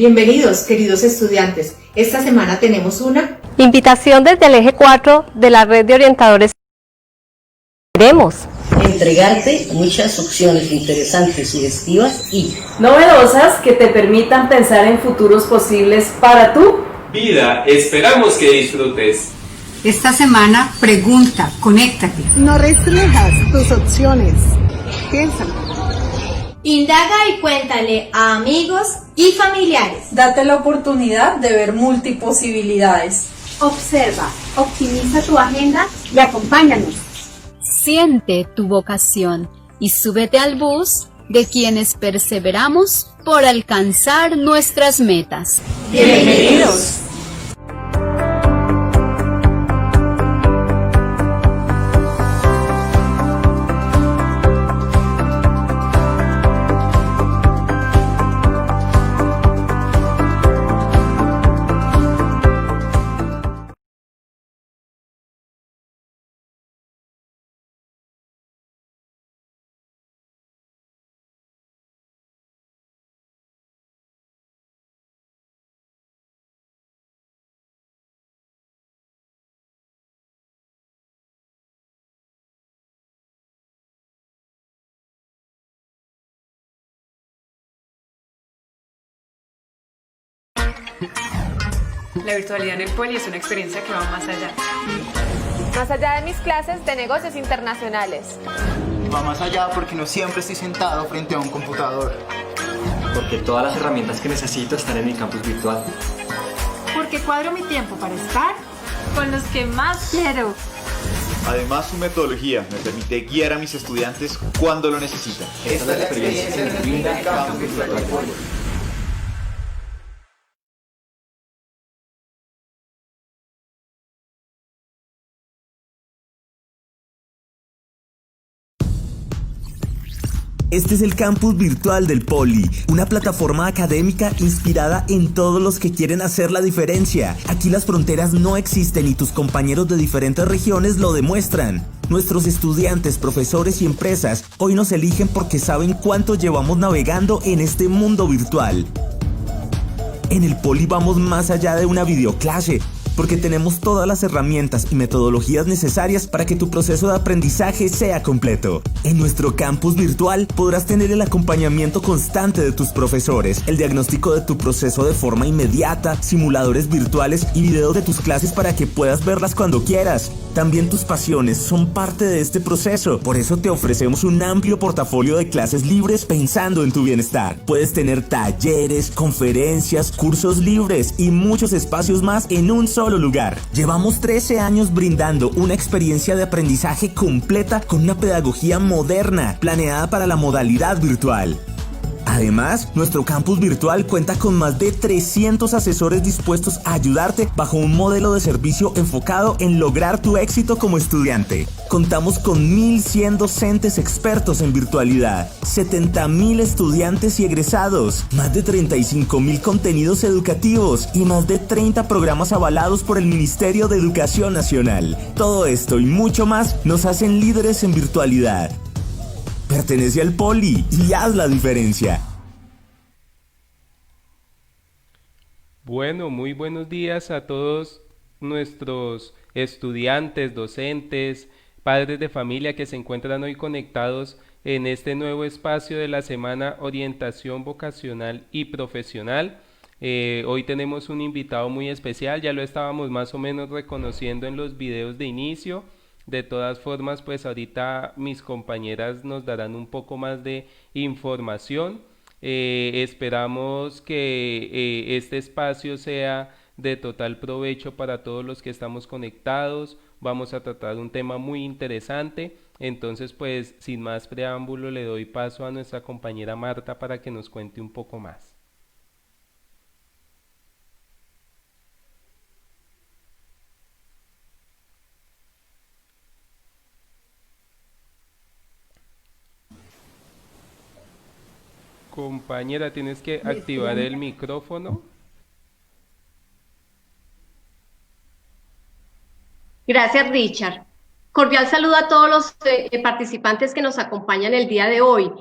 Bienvenidos, queridos estudiantes. Esta semana tenemos una invitación desde el eje 4 de la red de orientadores. Queremos entregarte muchas opciones interesantes, sugestivas y novedosas que te permitan pensar en futuros posibles para tu vida. Esperamos que disfrutes. Esta semana pregunta, conéctate. No restringas tus opciones. Piénsalo. Indaga y cuéntale a amigos y familiares. Date la oportunidad de ver multiposibilidades. Observa, optimiza tu agenda y acompáñanos. Siente tu vocación y súbete al bus de quienes perseveramos por alcanzar nuestras metas. Bienvenidos. La virtualidad en el Poli es una experiencia que va más allá. Más allá de mis clases de negocios internacionales. Va más allá porque no siempre estoy sentado frente a un computador. Porque todas las herramientas que necesito están en mi campus virtual. Porque cuadro mi tiempo para estar con los que más quiero. Además, su metodología me permite guiar a mis estudiantes cuando lo necesitan. Esta es la experiencia que brinda el campus virtual. Este es el campus virtual del Poli, una plataforma académica inspirada en todos los que quieren hacer la diferencia. Aquí las fronteras no existen y tus compañeros de diferentes regiones lo demuestran. Nuestros estudiantes, profesores y empresas hoy nos eligen porque saben cuánto llevamos navegando en este mundo virtual. En el Poli vamos más allá de una videoclase, porque tenemos todas las herramientas y metodologías necesarias para que tu proceso de aprendizaje sea completo. En nuestro campus virtual podrás tener el acompañamiento constante de tus profesores, el diagnóstico de tu proceso de forma inmediata, simuladores virtuales y videos de tus clases para que puedas verlas cuando quieras. También tus pasiones son parte de este proceso, por eso te ofrecemos un amplio portafolio de clases libres pensando en tu bienestar. Puedes tener talleres, conferencias, cursos libres y muchos espacios más en un solo lugar. Llevamos 13 años brindando una experiencia de aprendizaje completa con una pedagogía moderna, planeada para la modalidad virtual. Además, nuestro campus virtual cuenta con más de 300 asesores dispuestos a ayudarte bajo un modelo de servicio enfocado en lograr tu éxito como estudiante. Contamos con 1,100 docentes expertos en virtualidad, 70,000 estudiantes y egresados, más de 35,000 contenidos educativos y más de 30 programas avalados por el Ministerio de Educación Nacional. Todo esto y mucho más nos hacen líderes en virtualidad. Pertenece al Poli y haz la diferencia. Bueno, muy buenos días a todos nuestros estudiantes, docentes, padres de familia que se encuentran hoy conectados en este nuevo espacio de la semana Orientación Vocacional y Profesional. Hoy tenemos un invitado muy especial, ya lo estábamos más o menos reconociendo en los videos de inicio. De todas formas, pues ahorita mis compañeras nos darán un poco más de información. Esperamos que este espacio sea de total provecho para todos los que estamos conectados. Vamos a tratar un tema muy interesante. Entonces, pues sin más preámbulo, le doy paso a nuestra compañera Marta para que nos cuente un poco más. Compañera, tienes que activar el micrófono. Gracias, Richard. Cordial saludo a todos los participantes que nos acompañan el día de hoy.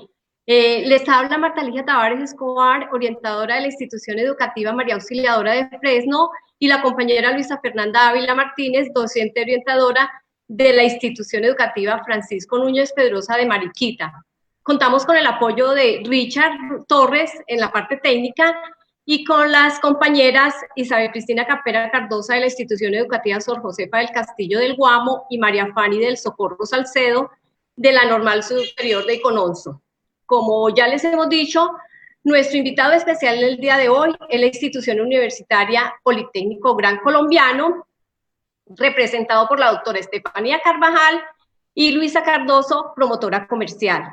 Les habla Marta Ligia Tavares Escobar, orientadora de la institución educativa María Auxiliadora de Fresno, y la compañera Luisa Fernanda Ávila Martínez, docente orientadora de la institución educativa Francisco Núñez Pedrosa de Mariquita. Contamos con el apoyo de Richard Torres en la parte técnica y con las compañeras Isabel Cristina Capera Cardosa de la institución educativa Sor Josefa del Castillo del Guamo y María Fanny del Socorro Salcedo de la Normal Superior de Icononso. Como ya les hemos dicho, nuestro invitado especial el día de hoy es la institución universitaria Politécnico Gran Colombiano, representado por la doctora Estefanía Carvajal y Luisa Cardoso, promotora comercial.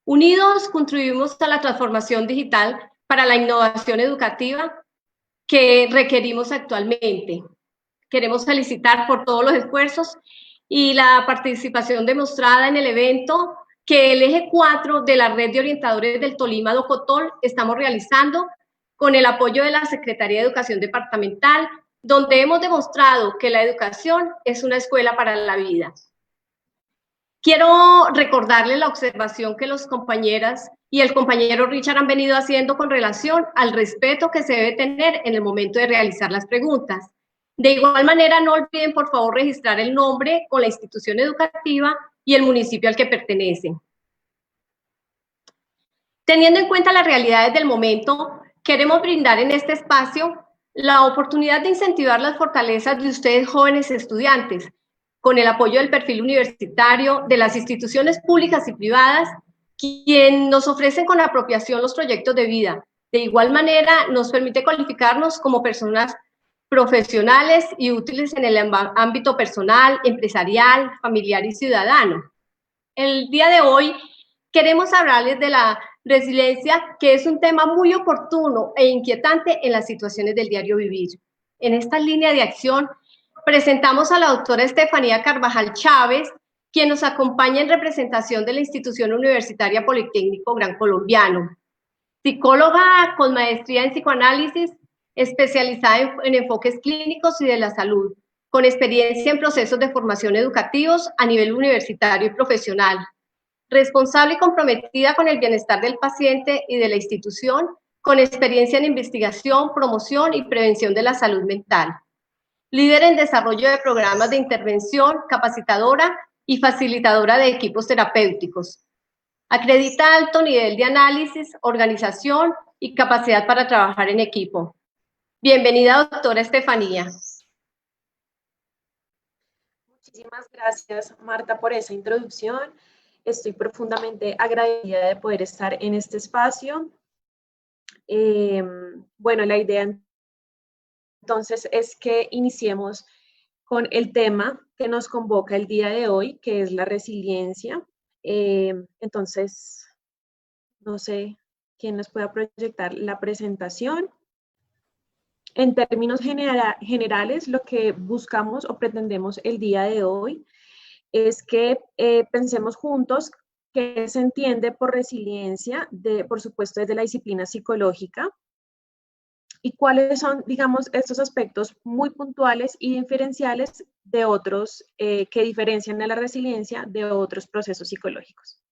Unidos contribuimos a la transformación digital para la innovación educativa que requerimos actualmente. Queremos felicitar por todos los esfuerzos y la participación demostrada en el evento que el eje 4 de la Red de Orientadores del Tolima Docotol estamos realizando con el apoyo de la Secretaría de Educación Departamental, donde hemos demostrado que la educación es una escuela para la vida. Quiero recordarles la observación que las compañeras y el compañero Richard han venido haciendo con relación al respeto que se debe tener en el momento de realizar las preguntas. De igual manera, no olviden, por favor, registrar el nombre con la institución educativa y el municipio al que pertenecen. Teniendo en cuenta las realidades del momento, queremos brindar en este espacio la oportunidad de incentivar las fortalezas de ustedes jóvenes estudiantes, con el apoyo del perfil universitario de las instituciones públicas y privadas, quien nos ofrecen con apropiación los proyectos de vida. De igual manera, nos permite cualificarnos como personas profesionales y útiles en el ámbito personal, empresarial, familiar y ciudadano. El día de hoy queremos hablarles de la resiliencia, que es un tema muy oportuno e inquietante en las situaciones del diario vivir. En esta línea de acción presentamos a la doctora Estefanía Carvajal Chávez, quien nos acompaña en representación de la institución universitaria Politécnico Gran Colombiano. Psicóloga con maestría en psicoanálisis, especializada en enfoques clínicos y de la salud, con experiencia en procesos de formación educativos a nivel universitario y profesional. Responsable y comprometida con el bienestar del paciente y de la institución, con experiencia en investigación, promoción y prevención de la salud mental. Líder en desarrollo de programas de intervención, capacitadora y facilitadora de equipos terapéuticos. Acredita alto nivel de análisis, organización y capacidad para trabajar en equipo. Bienvenida, doctora Estefanía. Muchísimas gracias, Marta, por esa introducción. Estoy profundamente agradecida de poder estar en este espacio. Bueno, la idea entonces es que iniciemos con el tema que nos convoca el día de hoy, que es la resiliencia. Entonces, no sé quién nos pueda proyectar la presentación. En términos generales, lo que buscamos o pretendemos el día de hoy es que pensemos juntos qué se entiende por resiliencia, por supuesto desde la disciplina psicológica, y cuáles son, digamos, estos aspectos muy puntuales y diferenciales de otros que diferencian a la resiliencia de otros procesos psicológicos.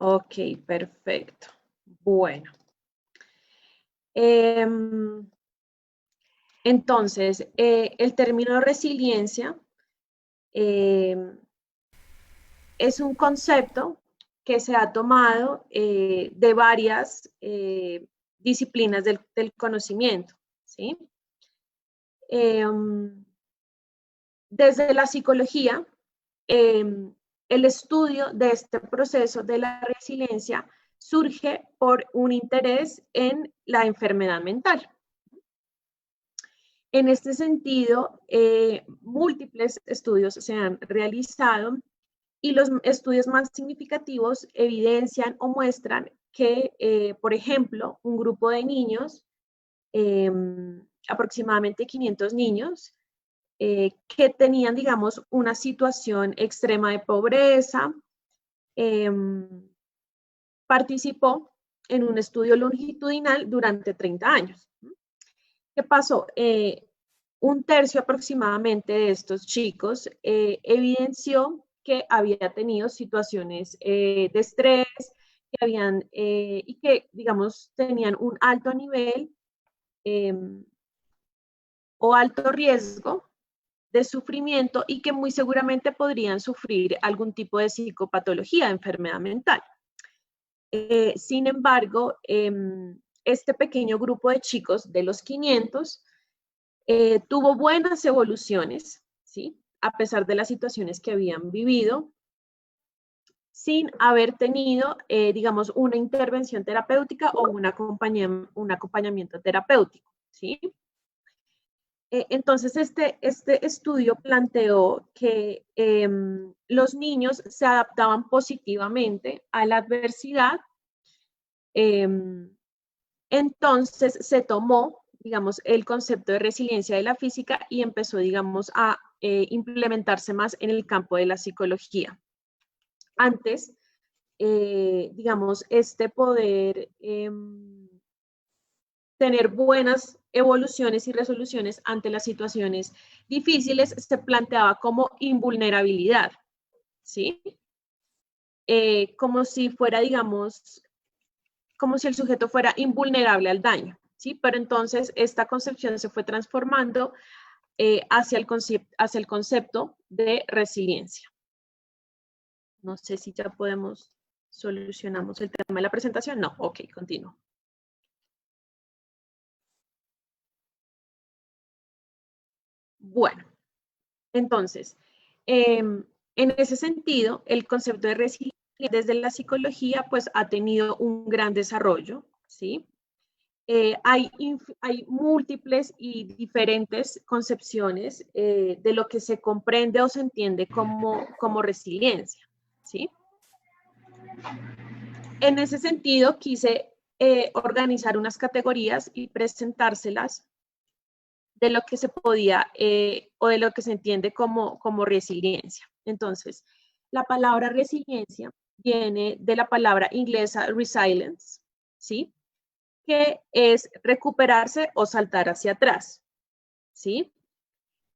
Ok, perfecto. Bueno. Entonces, el término resiliencia es un concepto que se ha tomado de varias disciplinas del conocimiento, ¿sí? Desde la psicología, el estudio de este proceso de la resiliencia surge por un interés en la enfermedad mental. En este sentido, múltiples estudios se han realizado Y los estudios más significativos evidencian o muestran que, por ejemplo, un grupo de niños, aproximadamente 500 niños, que tenían, digamos, una situación extrema de pobreza, participó en un estudio longitudinal durante 30 años. ¿Qué pasó? Un tercio aproximadamente de estos chicos evidenció que había tenido situaciones de estrés, que habían, y que, digamos, tenían un alto nivel o alto riesgo de sufrimiento y que muy seguramente podrían sufrir algún tipo de psicopatología, de enfermedad mental. Sin embargo, este pequeño grupo de chicos de los 500 tuvo buenas evoluciones, ¿sí? A pesar de las situaciones que habían vivido, sin haber tenido, digamos, una intervención terapéutica o un acompañamiento terapéutico, ¿sí? Entonces, este estudio planteó que los niños se adaptaban positivamente a la adversidad. Entonces, se tomó, digamos, el concepto de resiliencia de la física y empezó, digamos, a implementarse más en el campo de la psicología. Antes, digamos, poder tener buenas evoluciones y resoluciones ante las situaciones difíciles se planteaba como invulnerabilidad, ¿sí? Como si fuera, digamos, como si el sujeto fuera invulnerable al daño, ¿sí? Pero entonces esta concepción se fue transformando hacia el concepto de resiliencia. No sé si ya solucionamos el tema de la presentación. No, ok, continúo. Bueno, entonces, en ese sentido, el concepto de resiliencia desde la psicología, pues ha tenido un gran desarrollo, ¿sí? Hay múltiples y diferentes concepciones de lo que se comprende o se entiende como resiliencia, ¿sí? En ese sentido, quise organizar unas categorías y presentárselas de lo que se podía o de lo que se entiende como resiliencia. Entonces, la palabra resiliencia viene de la palabra inglesa resilience, ¿sí? Que es recuperarse o saltar hacia atrás, ¿sí?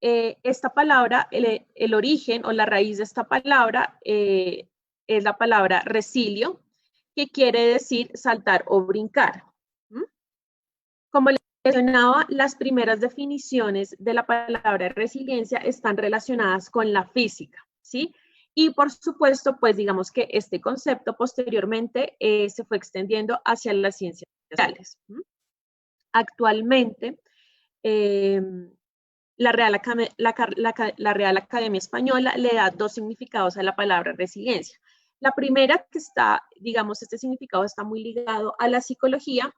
Esta palabra, el origen o la raíz de esta palabra es la palabra resilio, que quiere decir saltar o brincar. Como les mencionaba, las primeras definiciones de la palabra resiliencia están relacionadas con la física, ¿sí? Y por supuesto, pues digamos que este concepto posteriormente se fue extendiendo hacia las ciencias sociales. Actualmente, la Real Academia Española le da dos significados a la palabra resiliencia. La primera, que está, digamos, este significado está muy ligado a la psicología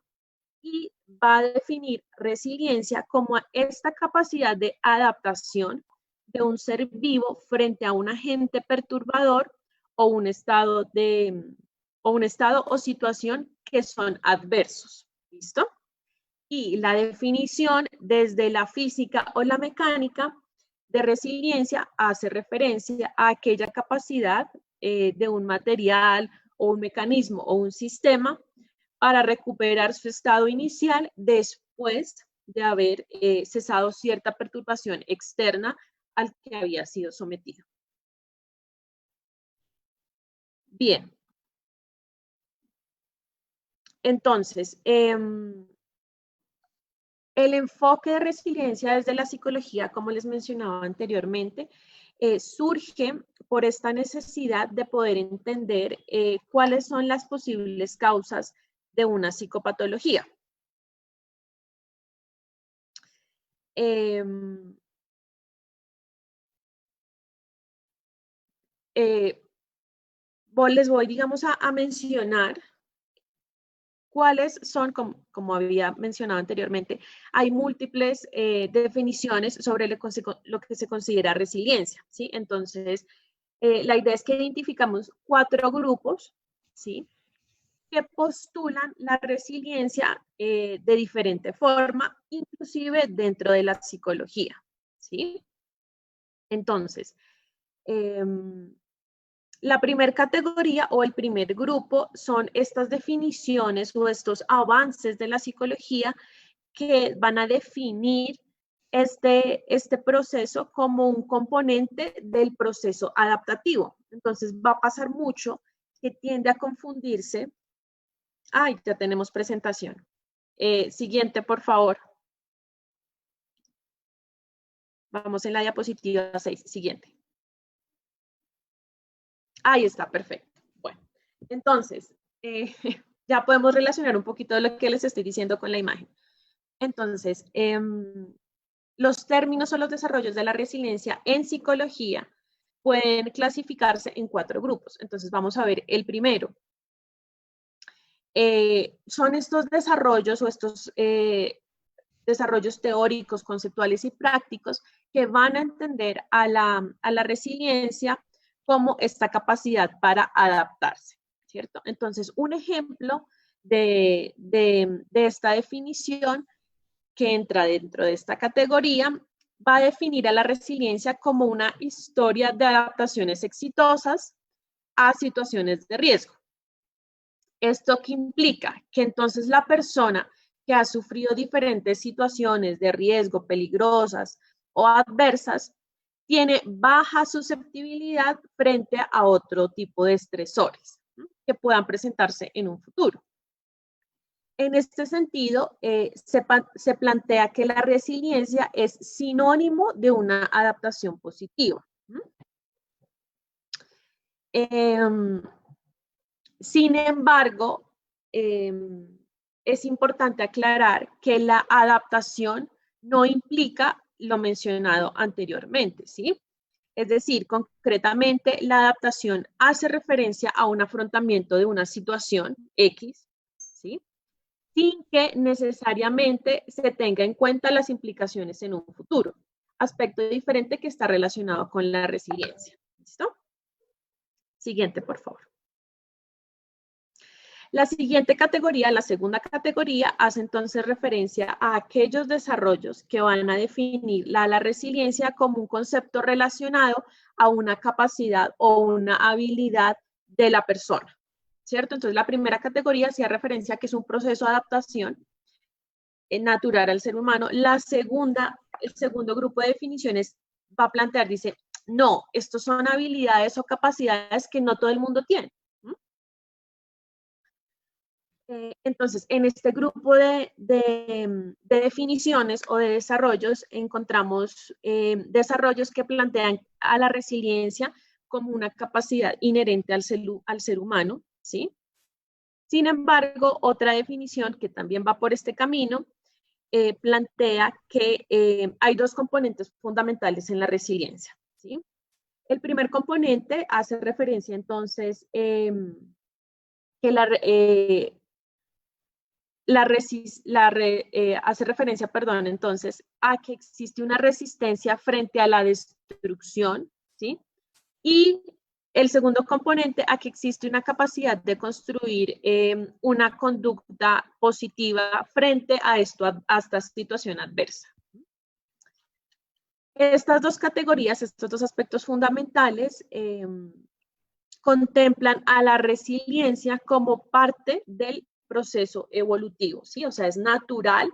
y va a definir resiliencia como esta capacidad de adaptación de un ser vivo frente a un agente perturbador o un estado o situación que son adversos. ¿Listo? Y la definición desde la física o la mecánica de resiliencia hace referencia a aquella capacidad de un material o un mecanismo o un sistema para recuperar su estado inicial después de haber cesado cierta perturbación externa al que había sido sometido. Bien. Entonces, el enfoque de resiliencia desde la psicología, como les mencionaba anteriormente, surge por esta necesidad de poder entender cuáles son las posibles causas de una psicopatología. Les voy, digamos, a mencionar cuáles son, como había mencionado anteriormente, hay múltiples definiciones sobre lo que se considera resiliencia, ¿sí? Entonces, La idea es que identificamos 4 grupos, ¿sí?, que postulan la resiliencia de diferente forma, inclusive dentro de la psicología, ¿sí? Entonces, la primera categoría o el primer grupo son estas definiciones o estos avances de la psicología que van a definir este proceso como un componente del proceso adaptativo. Entonces va a pasar mucho que tiende a confundirse. Ay, ya tenemos presentación. Siguiente, por favor. Vamos en la diapositiva 6. Siguiente. Ahí está, perfecto. Bueno, entonces, ya podemos relacionar un poquito de lo que les estoy diciendo con la imagen. Entonces, los términos o los desarrollos de la resiliencia en psicología pueden clasificarse en 4 grupos. Entonces, vamos a ver el primero. Son estos desarrollos o estos desarrollos teóricos, conceptuales y prácticos que van a entender a la resiliencia como esta capacidad para adaptarse, ¿cierto? Entonces, un ejemplo de esta definición que entra dentro de esta categoría va a definir a la resiliencia como una historia de adaptaciones exitosas a situaciones de riesgo. ¿Esto qué implica? Que entonces la persona que ha sufrido diferentes situaciones de riesgo peligrosas o adversas tiene baja susceptibilidad frente a otro tipo de estresores que puedan presentarse en un futuro. En este sentido, se plantea que la resiliencia es sinónimo de una adaptación positiva. Sin embargo, es importante aclarar que la adaptación no implica lo mencionado anteriormente, ¿sí? Es decir, concretamente, la adaptación hace referencia a un afrontamiento de una situación X, ¿sí?, sin que necesariamente se tenga en cuenta las implicaciones en un futuro. Aspecto diferente que está relacionado con la resiliencia. ¿Listo? Siguiente, por favor. La siguiente categoría, la segunda categoría, hace entonces referencia a aquellos desarrollos que van a definir la resiliencia como un concepto relacionado a una capacidad o una habilidad de la persona, ¿cierto? Entonces, la primera categoría hacía referencia a que es un proceso de adaptación natural al ser humano. La segunda, el segundo grupo de definiciones va a plantear, dice, no, estos son habilidades o capacidades que no todo el mundo tiene. Entonces, en este grupo de definiciones o de desarrollos encontramos desarrollos que plantean a la resiliencia como una capacidad inherente al ser humano, ¿sí? Sin embargo, otra definición que también va por este camino plantea que hay 2 componentes fundamentales en la resiliencia, ¿sí? El primer componente hace referencia entonces que hace referencia, perdón, entonces, a que existe una resistencia frente a la destrucción, ¿sí? Y el segundo componente, a que existe una capacidad de construir una conducta positiva frente a esta situación adversa. Estas 2 categorías, estos 2 aspectos fundamentales, contemplan a la resiliencia como parte del proceso evolutivo, ¿sí? O sea, es natural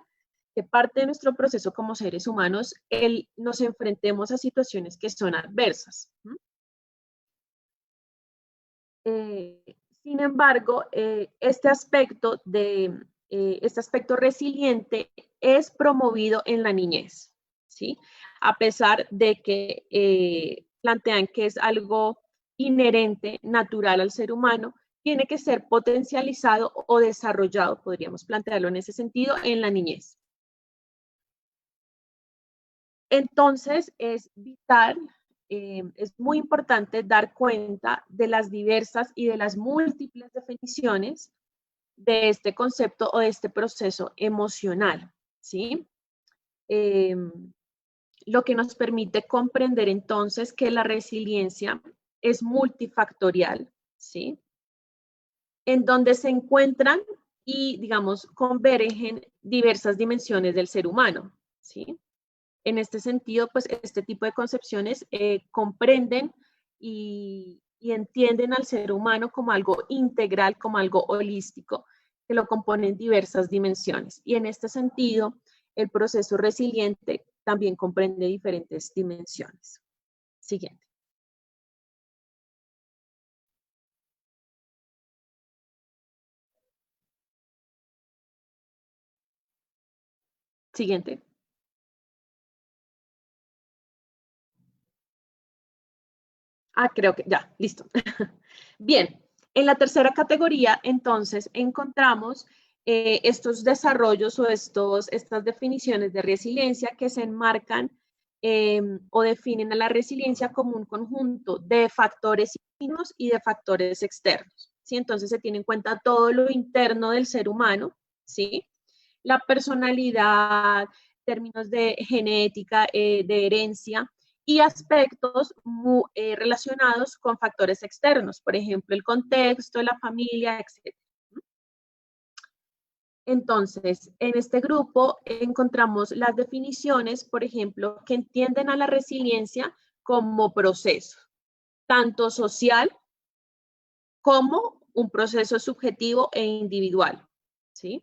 que parte de nuestro proceso como seres humanos nos enfrentemos a situaciones que son adversas. Sin embargo, este aspecto resiliente es promovido en la niñez, ¿sí? A pesar de que plantean que es algo inherente, natural al ser humano, tiene que ser potencializado o desarrollado, podríamos plantearlo en ese sentido, en la niñez. Entonces, es vital, es muy importante dar cuenta de las diversas y de las múltiples definiciones de este concepto o de este proceso emocional, ¿sí? Lo que nos permite comprender entonces que la resiliencia es multifactorial, ¿sí? En donde se encuentran y, digamos, convergen diversas dimensiones del ser humano, ¿sí? En este sentido, pues, este tipo de concepciones comprenden y entienden al ser humano como algo integral, como algo holístico, que lo componen diversas dimensiones. Y en este sentido, el proceso resiliente también comprende diferentes dimensiones. Siguiente. Siguiente. Creo que ya, listo. Bien, en la tercera categoría, entonces, encontramos estos desarrollos o estas definiciones de resiliencia que se enmarcan o definen a la resiliencia como un conjunto de factores internos y de factores externos, ¿sí? Entonces, se tiene en cuenta todo lo interno del ser humano, ¿sí? La personalidad, términos de genética, de herencia, y aspectos relacionados con factores externos, por ejemplo, el contexto, la familia, etc. Entonces, en este grupo encontramos las definiciones, por ejemplo, que entienden a la resiliencia como proceso, tanto social como un proceso subjetivo e individual, ¿sí?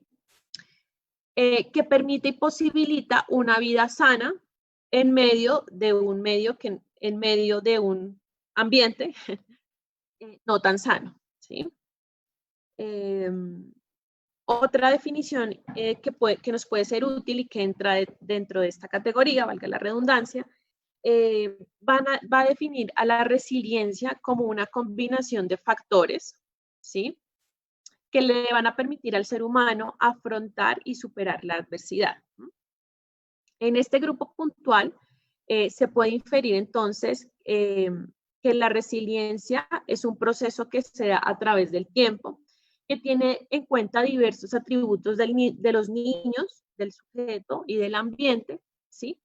Que permite y posibilita una vida sana en medio de un ambiente no tan sano, ¿sí? Otra definición que nos puede ser útil y que entra dentro de esta categoría, valga la redundancia, va a definir a la resiliencia como una combinación de factores, ¿sí? Que le van a permitir al ser humano afrontar y superar la adversidad. En este grupo puntual se puede inferir entonces que la resiliencia es un proceso que se da a través del tiempo, que tiene en cuenta diversos atributos de los niños, del sujeto y del ambiente, ¿sí?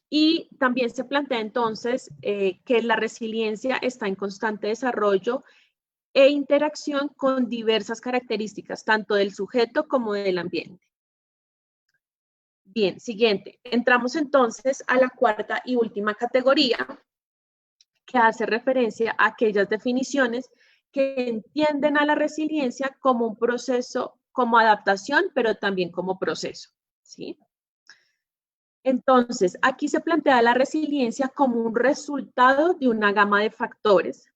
Y también se plantea entonces que la resiliencia está en constante desarrollo e interacción con diversas características, tanto del sujeto como del ambiente. Bien, siguiente. Entramos entonces a la cuarta y última categoría, que hace referencia a aquellas definiciones que entienden a la resiliencia como un proceso, como adaptación, pero también como proceso, ¿sí? Entonces, aquí se plantea la resiliencia como un resultado de una gama de factores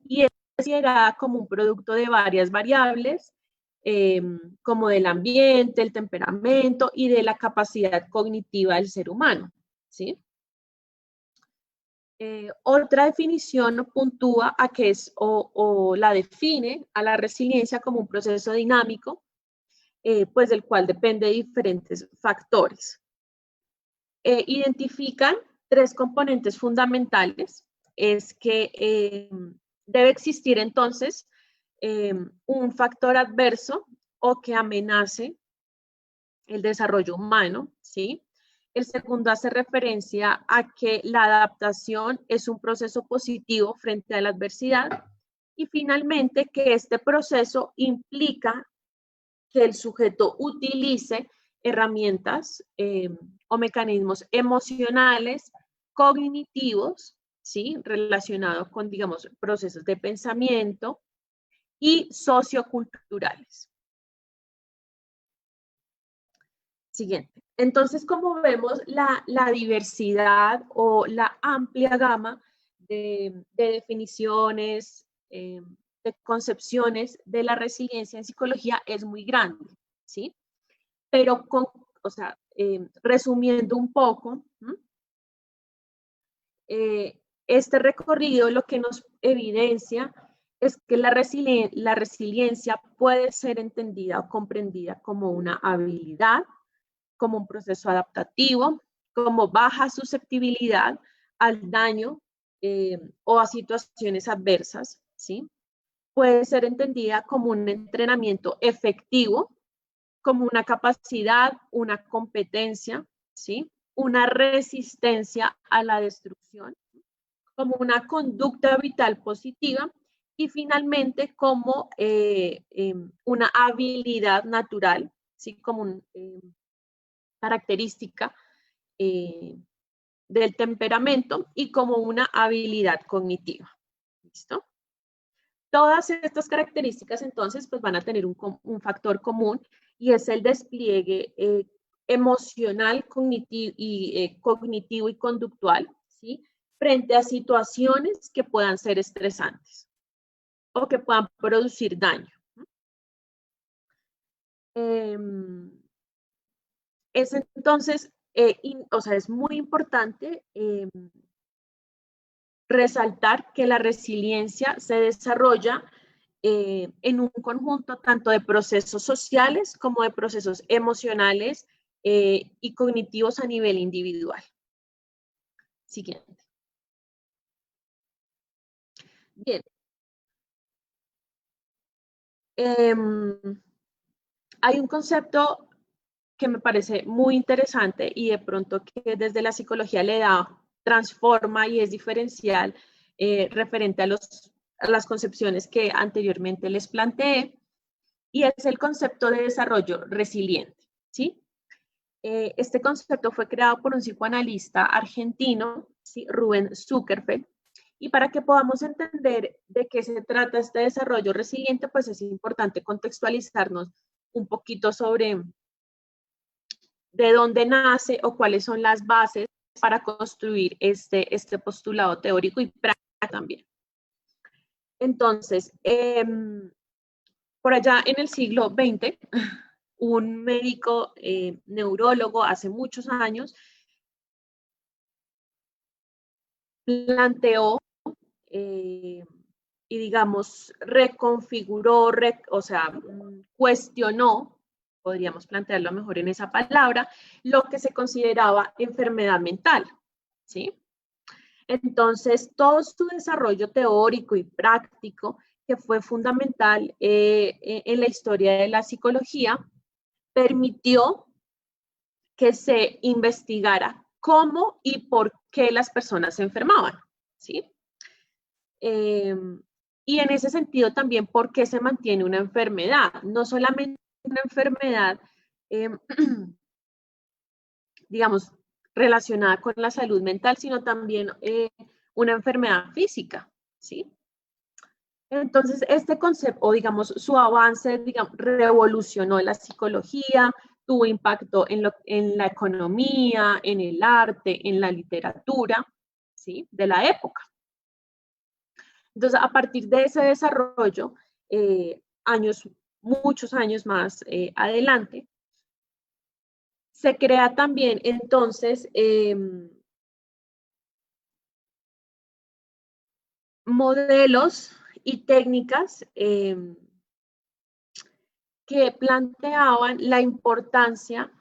y es considerada como un producto de varias variables, como del ambiente, el temperamento y de la capacidad cognitiva del ser humano, ¿sí? Otra definición puntúa a que es o la define a la resiliencia como un proceso dinámico, pues del cual depende de diferentes factores. Identifican tres componentes fundamentales. Es que debe existir entonces un factor adverso o que amenace el desarrollo humano, ¿sí? El segundo hace referencia a que la adaptación es un proceso positivo frente a la adversidad y finalmente que este proceso implica que el sujeto utilice herramientas o mecanismos emocionales, cognitivos, ¿sí? Relacionados con, digamos, procesos de pensamiento y socioculturales. Siguiente. Entonces, como vemos, la diversidad o la amplia gama de definiciones, de concepciones de la resiliencia en psicología es muy grande, ¿sí? Pero, resumiendo un poco, este recorrido lo que nos evidencia es que la resiliencia puede ser entendida o comprendida como una habilidad, como un proceso adaptativo, como baja susceptibilidad al daño o a situaciones adversas, ¿sí? Puede ser entendida como un entrenamiento efectivo, como una capacidad, una competencia, ¿sí? Una resistencia a la destrucción como una conducta vital positiva y finalmente como una habilidad natural, ¿sí? Como una característica del temperamento y como una habilidad cognitiva. ¿Listo? Todas estas características entonces pues van a tener un factor común y es el despliegue emocional, cognitivo y conductual, ¿sí? Frente a situaciones que puedan ser estresantes o que puedan producir daño. Es entonces, es muy importante resaltar que la resiliencia se desarrolla en un conjunto tanto de procesos sociales como de procesos emocionales y cognitivos a nivel individual. Siguiente. Bien. Hay un concepto que me parece muy interesante y de pronto que desde la psicología le transforma y es diferencial referente a las concepciones que anteriormente les planteé, y es el concepto de desarrollo resiliente, ¿sí? Este concepto fue creado por un psicoanalista argentino, ¿sí? Rubén Zuckerberg, y para que podamos entender de qué se trata este desarrollo resiliente, pues es importante contextualizarnos un poquito sobre de dónde nace o cuáles son las bases para construir este postulado teórico y práctico también. Entonces, por allá en el siglo XX, un médico neurólogo hace muchos años planteó y digamos reconfiguró, cuestionó, podríamos plantearlo mejor en esa palabra, lo que se consideraba enfermedad mental, ¿sí? Entonces, todo su desarrollo teórico y práctico, que fue fundamental en la historia de la psicología, permitió que se investigara cómo y por qué las personas se enfermaban, ¿sí? Y en ese sentido también por qué se mantiene una enfermedad, no solamente una enfermedad, digamos, relacionada con la salud mental, sino también una enfermedad física, ¿sí? Entonces, este concepto, o digamos, su avance, digamos, revolucionó la psicología, tuvo impacto en la economía, en el arte, en la literatura, ¿sí? De la época. Entonces, a partir de ese desarrollo, muchos años más adelante, se crea también entonces modelos y técnicas que planteaban la importancia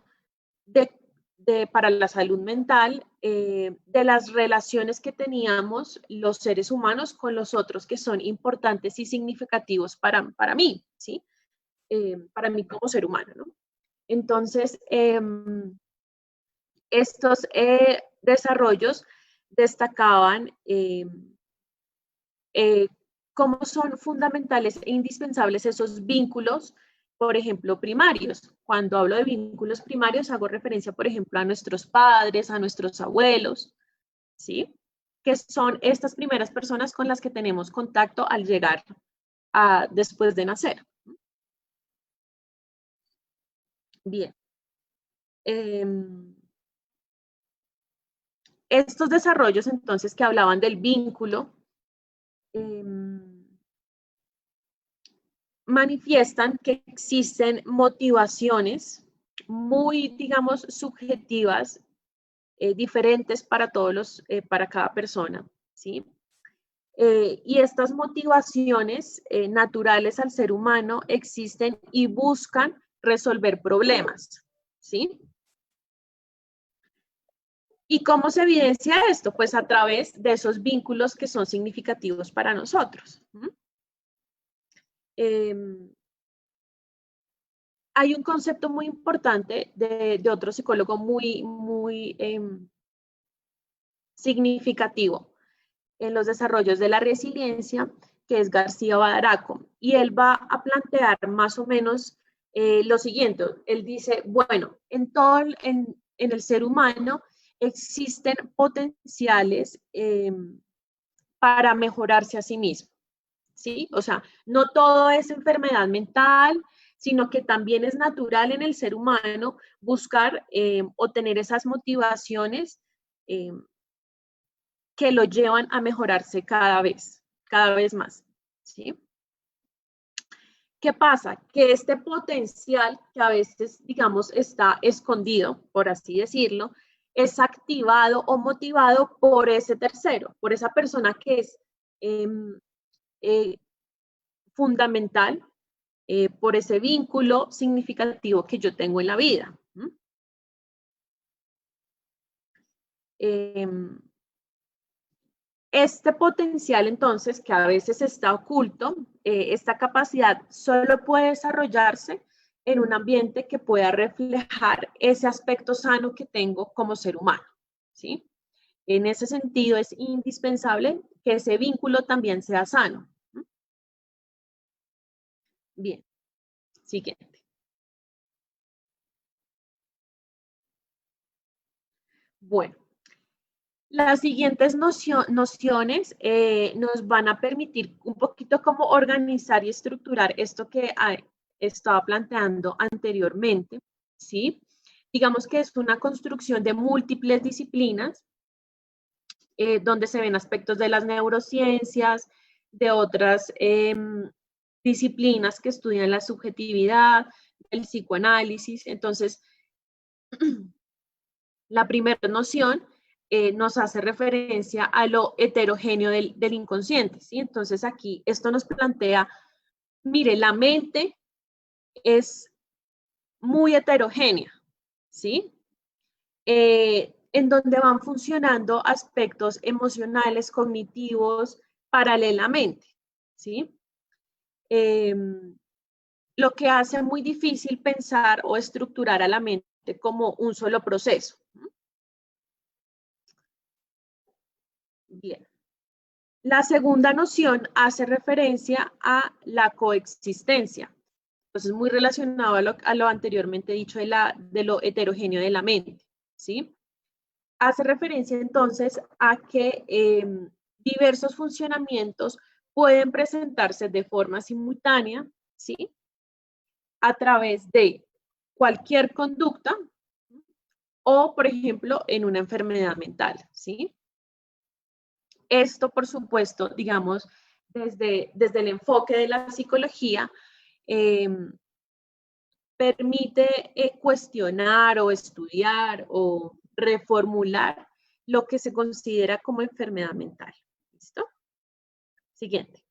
para la salud mental de las relaciones que teníamos los seres humanos con los otros que son importantes y significativos para mí, ¿sí? Para mí como ser humano, ¿no? Entonces, estos desarrollos destacaban cómo son fundamentales e indispensables esos vínculos, por ejemplo, primarios. Cuando hablo de vínculos primarios, hago referencia, por ejemplo, a nuestros padres, a nuestros abuelos, ¿sí? Que son estas primeras personas con las que tenemos contacto al llegar después de nacer. Bien. Estos desarrollos, entonces, que hablaban del vínculo, manifiestan que existen motivaciones muy, digamos, subjetivas, diferentes para para cada persona, ¿sí? Y estas motivaciones naturales al ser humano existen y buscan resolver problemas, ¿sí? ¿Y cómo se evidencia esto? Pues a través de esos vínculos que son significativos para nosotros. Hay un concepto muy importante de otro psicólogo muy significativo, en los desarrollos de la resiliencia, que es García Badaraco, y él va a plantear más o menos lo siguiente. Él dice, bueno, en el ser humano existen potenciales para mejorarse a sí mismo, ¿sí? O sea, no todo es enfermedad mental, sino que también es natural en el ser humano buscar o tener esas motivaciones que lo llevan a mejorarse cada vez más, ¿sí? ¿Qué pasa? Que este potencial que a veces, digamos, está escondido, por así decirlo, es activado o motivado por ese tercero, por esa persona que es fundamental, por ese vínculo significativo que yo tengo en la vida. Este potencial, entonces, que a veces está oculto, esta capacidad solo puede desarrollarse en un ambiente que pueda reflejar ese aspecto sano que tengo como ser humano, ¿sí? En ese sentido, es indispensable que ese vínculo también sea sano. Bien, siguiente. Bueno. Las siguientes nociones nos van a permitir un poquito cómo organizar y estructurar esto que estaba planteando anteriormente, ¿sí? Digamos que es una construcción de múltiples disciplinas, donde se ven aspectos de las neurociencias, de otras disciplinas que estudian la subjetividad, el psicoanálisis. Entonces, la primera noción nos hace referencia a lo heterogéneo del inconsciente, ¿sí? Entonces aquí esto nos plantea, mire, la mente es muy heterogénea, ¿sí? En donde van funcionando aspectos emocionales, cognitivos, paralelamente, ¿sí? Lo que hace muy difícil pensar o estructurar a la mente como un solo proceso. Bien. La segunda noción hace referencia a la coexistencia. Entonces, muy relacionado a lo anteriormente dicho de lo heterogéneo de la mente, ¿sí? Hace referencia entonces a que diversos funcionamientos pueden presentarse de forma simultánea, ¿sí? A través de cualquier conducta o, por ejemplo, en una enfermedad mental, ¿sí? Esto, por supuesto, digamos, desde el enfoque de la psicología, permite cuestionar o estudiar o reformular lo que se considera como enfermedad mental. ¿Listo? Siguiente.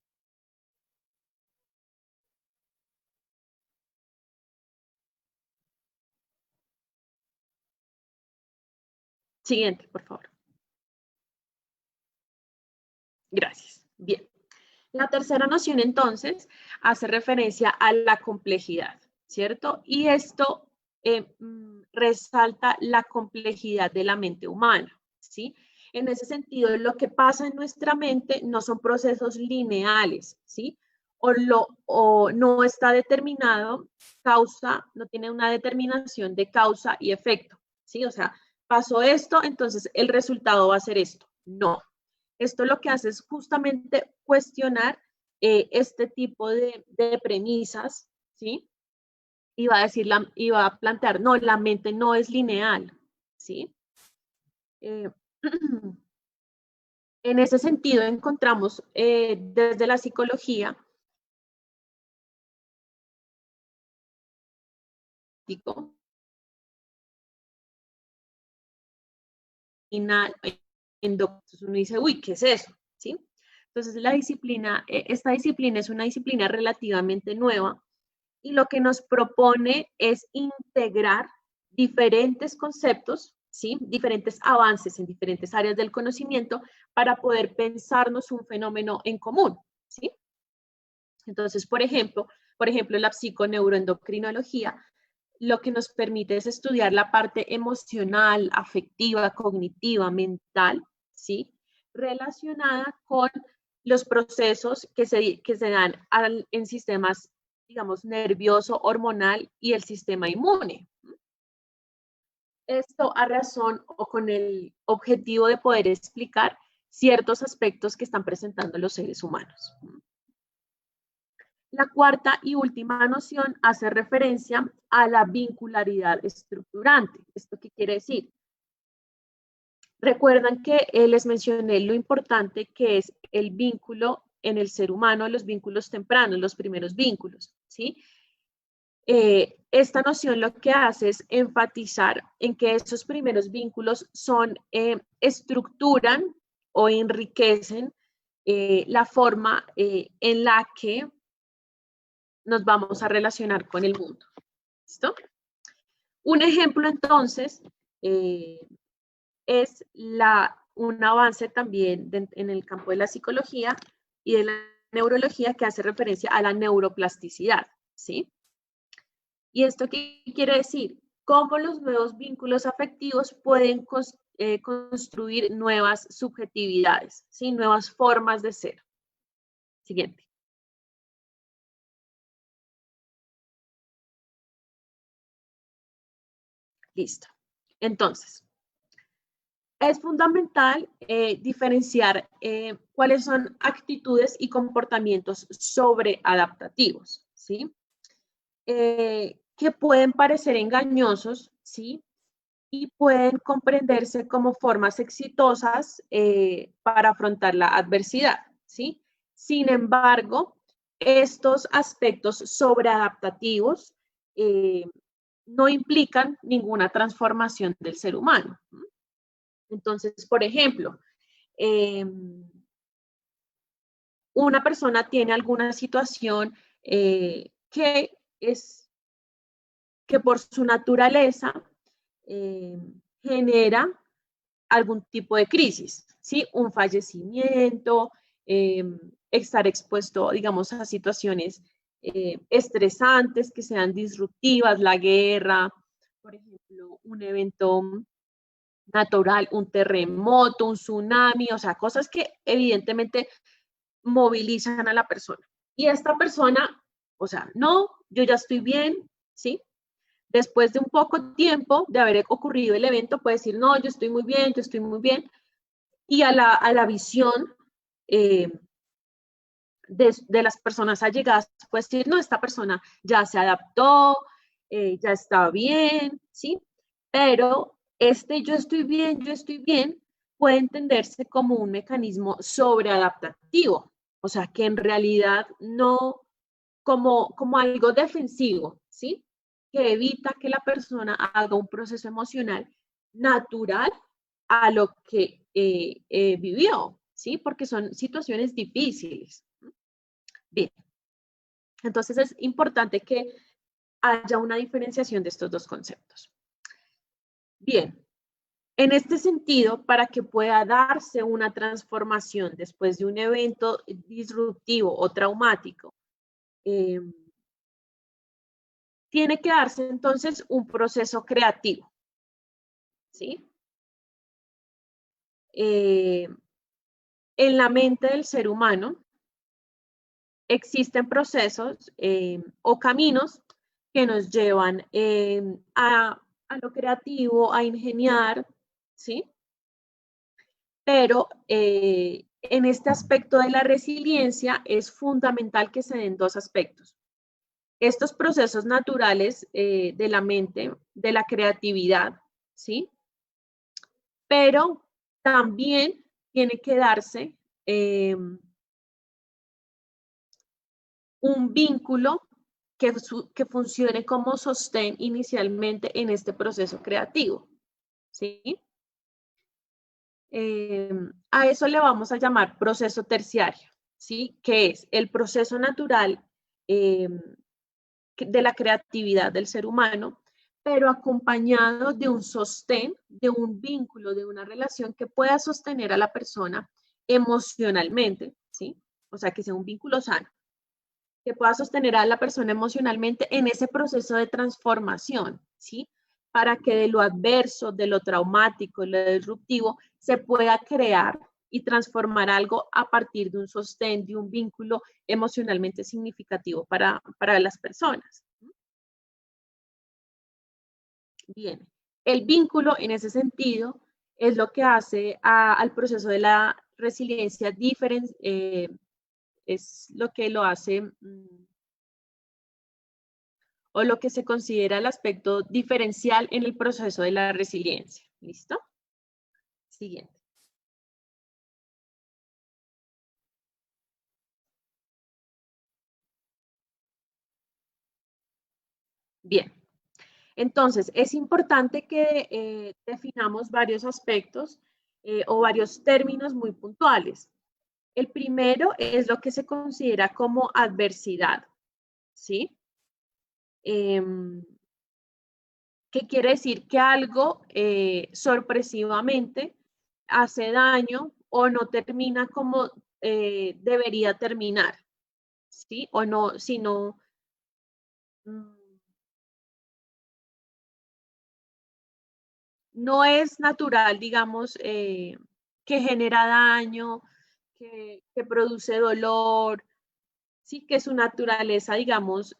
Siguiente, por favor. Gracias. Bien. La tercera noción, entonces, hace referencia a la complejidad, ¿cierto? Y esto resalta la complejidad de la mente humana, ¿sí? En ese sentido, lo que pasa en nuestra mente no son procesos lineales, ¿sí? O no está determinado no tiene una determinación de causa y efecto, ¿sí? O sea, pasó esto, entonces el resultado va a ser esto. No. Esto lo que hace es justamente cuestionar este tipo de premisas, ¿sí? Y va a plantear, no, la mente no es lineal, ¿sí? En ese sentido encontramos desde la psicología entonces uno dice, uy, ¿qué es eso? ¿Sí? Entonces esta disciplina es una disciplina relativamente nueva y lo que nos propone es integrar diferentes conceptos, ¿sí? Diferentes avances en diferentes áreas del conocimiento para poder pensarnos un fenómeno en común, ¿sí? Entonces, por ejemplo, la psiconeuroendocrinología lo que nos permite es estudiar la parte emocional, afectiva, cognitiva, mental, ¿sí? relacionada con los procesos que se dan en sistemas, digamos, nervioso, hormonal y el sistema inmune. Esto a razón o con el objetivo de poder explicar ciertos aspectos que están presentando los seres humanos. La cuarta y última noción hace referencia a la vincularidad estructurante. ¿Esto qué quiere decir? Recuerdan que les mencioné lo importante que es el vínculo en el ser humano, los vínculos tempranos, los primeros vínculos, ¿sí? Esta noción lo que hace es enfatizar en que esos primeros vínculos estructuran o enriquecen la forma en la que nos vamos a relacionar con el mundo. ¿Listo? Un ejemplo entonces es un avance también en el campo de la psicología y de la neurología que hace referencia a la neuroplasticidad, ¿sí? ¿Y esto qué quiere decir? Cómo los nuevos vínculos afectivos pueden construir nuevas subjetividades, ¿sí? Nuevas formas de ser. Siguiente. Listo. Entonces, es fundamental diferenciar cuáles son actitudes y comportamientos sobreadaptativos, ¿sí? Que pueden parecer engañosos, ¿sí? Y pueden comprenderse como formas exitosas para afrontar la adversidad, ¿sí? Sin embargo, estos aspectos sobreadaptativos no implican ninguna transformación del ser humano. Entonces, por ejemplo, una persona tiene alguna situación que por su naturaleza genera algún tipo de crisis, ¿sí? Un fallecimiento, estar expuesto, digamos, a situaciones estresantes que sean disruptivas, la guerra, por ejemplo, un evento natural, un terremoto, un tsunami, o sea, cosas que evidentemente movilizan a la persona. Y esta persona, o sea, no, yo ya estoy bien, ¿sí? Después de un poco tiempo de haber ocurrido el evento, puede decir, no, yo estoy muy bien, yo estoy muy bien. Y a la visión de las personas allegadas, puede decir, no, esta persona ya se adaptó, ya está bien, ¿sí? Pero yo estoy bien, puede entenderse como un mecanismo sobreadaptativo, o sea, que en realidad no, como algo defensivo, ¿sí? Que evita que la persona haga un proceso emocional natural a lo que vivió, ¿sí? Porque son situaciones difíciles. Bien, entonces es importante que haya una diferenciación de estos dos conceptos. Bien, en este sentido, para que pueda darse una transformación después de un evento disruptivo o traumático, tiene que darse entonces un proceso creativo, ¿sí? En la mente del ser humano existen procesos o caminos que nos llevan a lo creativo, a ingeniar, ¿sí? Pero en este aspecto de la resiliencia es fundamental que se den dos aspectos. Estos procesos naturales de la mente, de la creatividad, ¿sí? Pero también tiene que darse un vínculo que funcione como sostén inicialmente en este proceso creativo, ¿sí? A eso le vamos a llamar proceso terciario, ¿sí? Que es el proceso natural de la creatividad del ser humano, pero acompañado de un sostén, de un vínculo, de una relación que pueda sostener a la persona emocionalmente, ¿sí? O sea, que sea un vínculo sano, que pueda sostener a la persona emocionalmente en ese proceso de transformación, ¿sí? Para que de lo adverso, de lo traumático, de lo disruptivo, se pueda crear y transformar algo a partir de un sostén, de un vínculo emocionalmente significativo para las personas. Bien, el vínculo en ese sentido es lo que hace al proceso de la resiliencia es lo que lo hace o lo que se considera el aspecto diferencial en el proceso de la resiliencia. ¿Listo? Siguiente. Bien. Entonces, es importante que definamos varios aspectos o varios términos muy puntuales. El primero es lo que se considera como adversidad, ¿sí? ¿Qué quiere decir? Que algo sorpresivamente hace daño o no termina como debería terminar, ¿sí? O no, sino no es natural, digamos, que genera daño, que produce dolor, sí, que su naturaleza, digamos,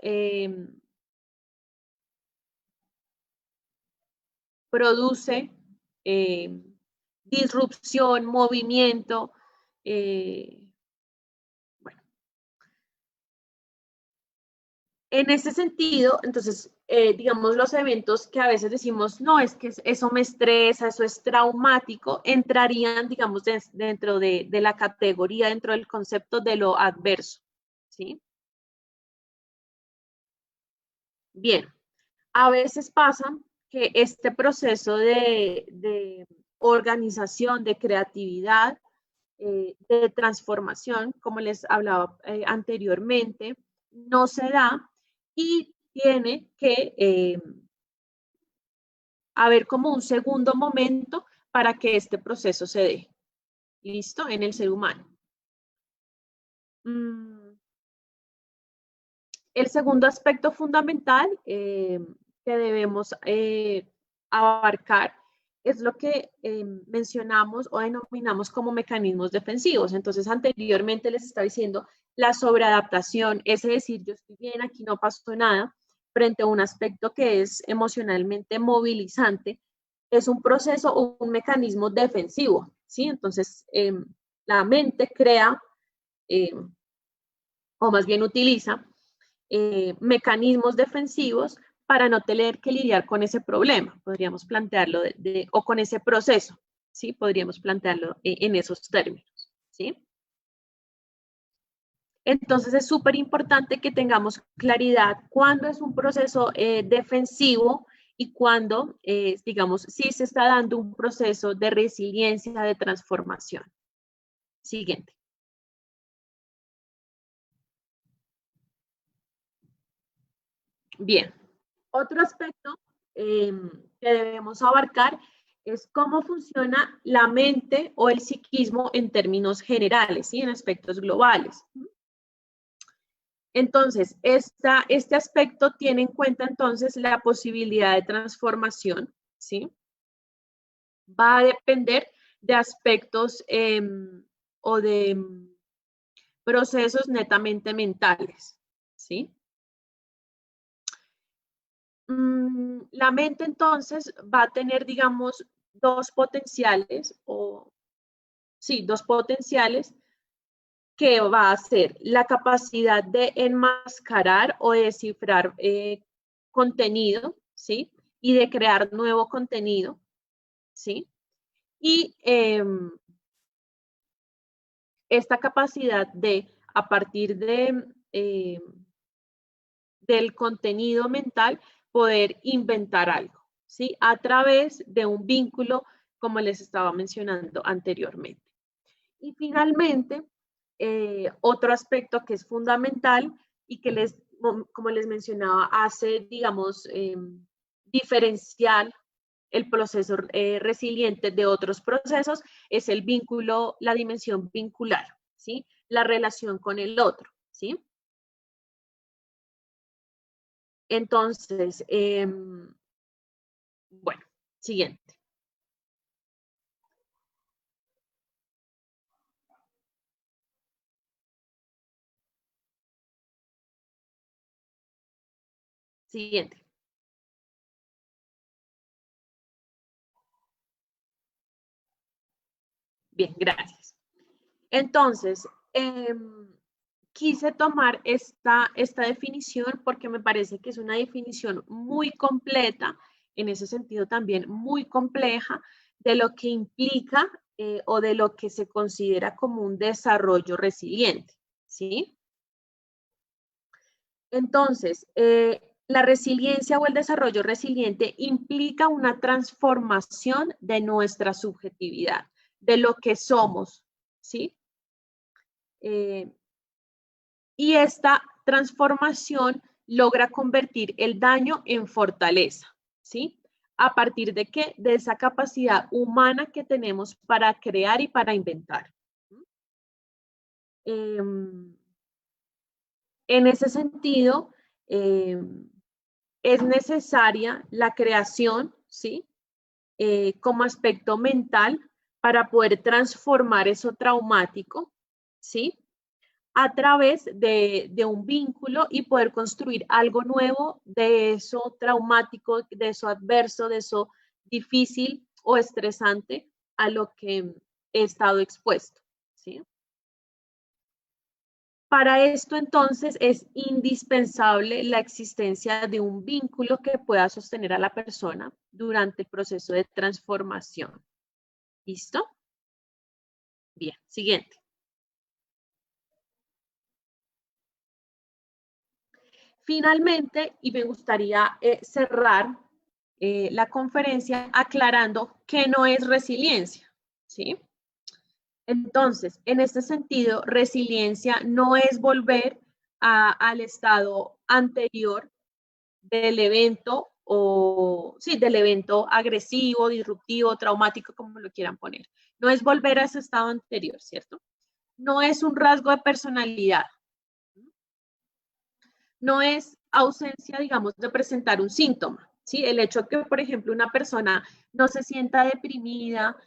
produce disrupción, movimiento. Bueno. En ese sentido, entonces, digamos, los eventos que a veces decimos, no, es que eso me estresa, eso es traumático, entrarían, digamos, dentro de la categoría, dentro del concepto de lo adverso, ¿sí? Bien, a veces pasa que este proceso de organización, de creatividad, de transformación, como les hablaba anteriormente, no se da y tiene que haber como un segundo momento para que este proceso se dé. ¿Listo? En el ser humano. El segundo aspecto fundamental que debemos abarcar es lo que mencionamos o denominamos como mecanismos defensivos. Entonces, anteriormente les estaba diciendo la sobreadaptación, es decir, yo estoy bien, aquí no pasó nada, frente a un aspecto que es emocionalmente movilizante, es un proceso o un mecanismo defensivo, ¿sí? Entonces, la mente crea, o más bien utiliza, mecanismos defensivos para no tener que lidiar con ese problema, podríamos plantearlo, o con ese proceso, ¿sí? Podríamos plantearlo en esos términos, ¿sí? Entonces es súper importante que tengamos claridad cuándo es un proceso defensivo y cuándo, digamos, sí se está dando un proceso de resiliencia, de transformación. Siguiente. Bien, otro aspecto que debemos abarcar es cómo funciona la mente o el psiquismo en términos generales, ¿sí? En aspectos globales. Entonces, este aspecto tiene en cuenta entonces la posibilidad de transformación, ¿sí? Va a depender de aspectos o de procesos netamente mentales, ¿sí? La mente entonces va a tener, digamos, dos potenciales que va a ser la capacidad de enmascarar o de descifrar contenido, ¿sí? Y de crear nuevo contenido, ¿sí? Y esta capacidad de, a partir de, del contenido mental, poder inventar algo, ¿sí? A través de un vínculo, como les estaba mencionando anteriormente. Y finalmente, otro aspecto que es fundamental y que como les mencionaba, hace, digamos, diferencial el proceso resiliente de otros procesos, es el vínculo, la dimensión vincular, ¿sí? La relación con el otro, ¿sí? Entonces, bueno, siguiente. Siguiente. Bien, gracias. Entonces, quise tomar esta definición porque me parece que es una definición muy completa, en ese sentido también muy compleja, de lo que implica o de lo que se considera como un desarrollo resiliente, ¿sí? Entonces, la resiliencia o el desarrollo resiliente implica una transformación de nuestra subjetividad, de lo que somos, ¿sí? Y esta transformación logra convertir el daño en fortaleza, ¿sí? ¿A partir de qué? De esa capacidad humana que tenemos para crear y para inventar. En ese sentido, es necesaria la creación, ¿sí? Como aspecto mental para poder transformar eso traumático, ¿sí? A través de un vínculo y poder construir algo nuevo de eso traumático, de eso adverso, de eso difícil o estresante a lo que he estado expuesto, ¿sí? Para esto, entonces, es indispensable la existencia de un vínculo que pueda sostener a la persona durante el proceso de transformación. ¿Listo? Bien, siguiente. Finalmente, y me gustaría cerrar la conferencia aclarando qué no es resiliencia, ¿sí? Entonces, en este sentido, resiliencia no es volver al estado anterior del evento o, sí, del evento agresivo, disruptivo, traumático, como lo quieran poner. No es volver a ese estado anterior, ¿cierto? No es un rasgo de personalidad. No es ausencia, digamos, de presentar un síntoma, ¿sí? El hecho que, por ejemplo, una persona no se sienta deprimida,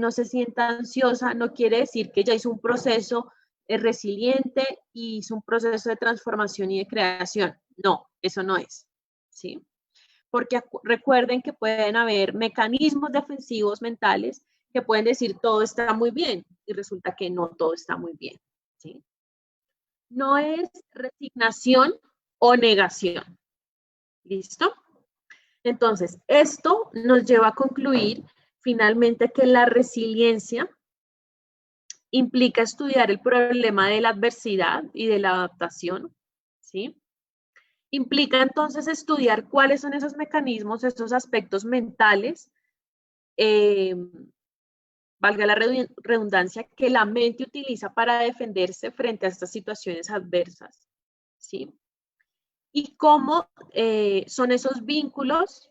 no se sienta ansiosa, no quiere decir que ya hizo un proceso resiliente y hizo un proceso de transformación y de creación. No, eso no es, ¿sí? Porque recuerden que pueden haber mecanismos defensivos mentales que pueden decir todo está muy bien y resulta que no todo está muy bien, ¿sí? No es resignación o negación. ¿Listo? Entonces, esto nos lleva a concluir finalmente que la resiliencia implica estudiar el problema de la adversidad y de la adaptación, ¿sí? Implica entonces estudiar cuáles son esos mecanismos, esos aspectos mentales, valga la redundancia, que la mente utiliza para defenderse frente a estas situaciones adversas, ¿sí? Y cómo son esos vínculos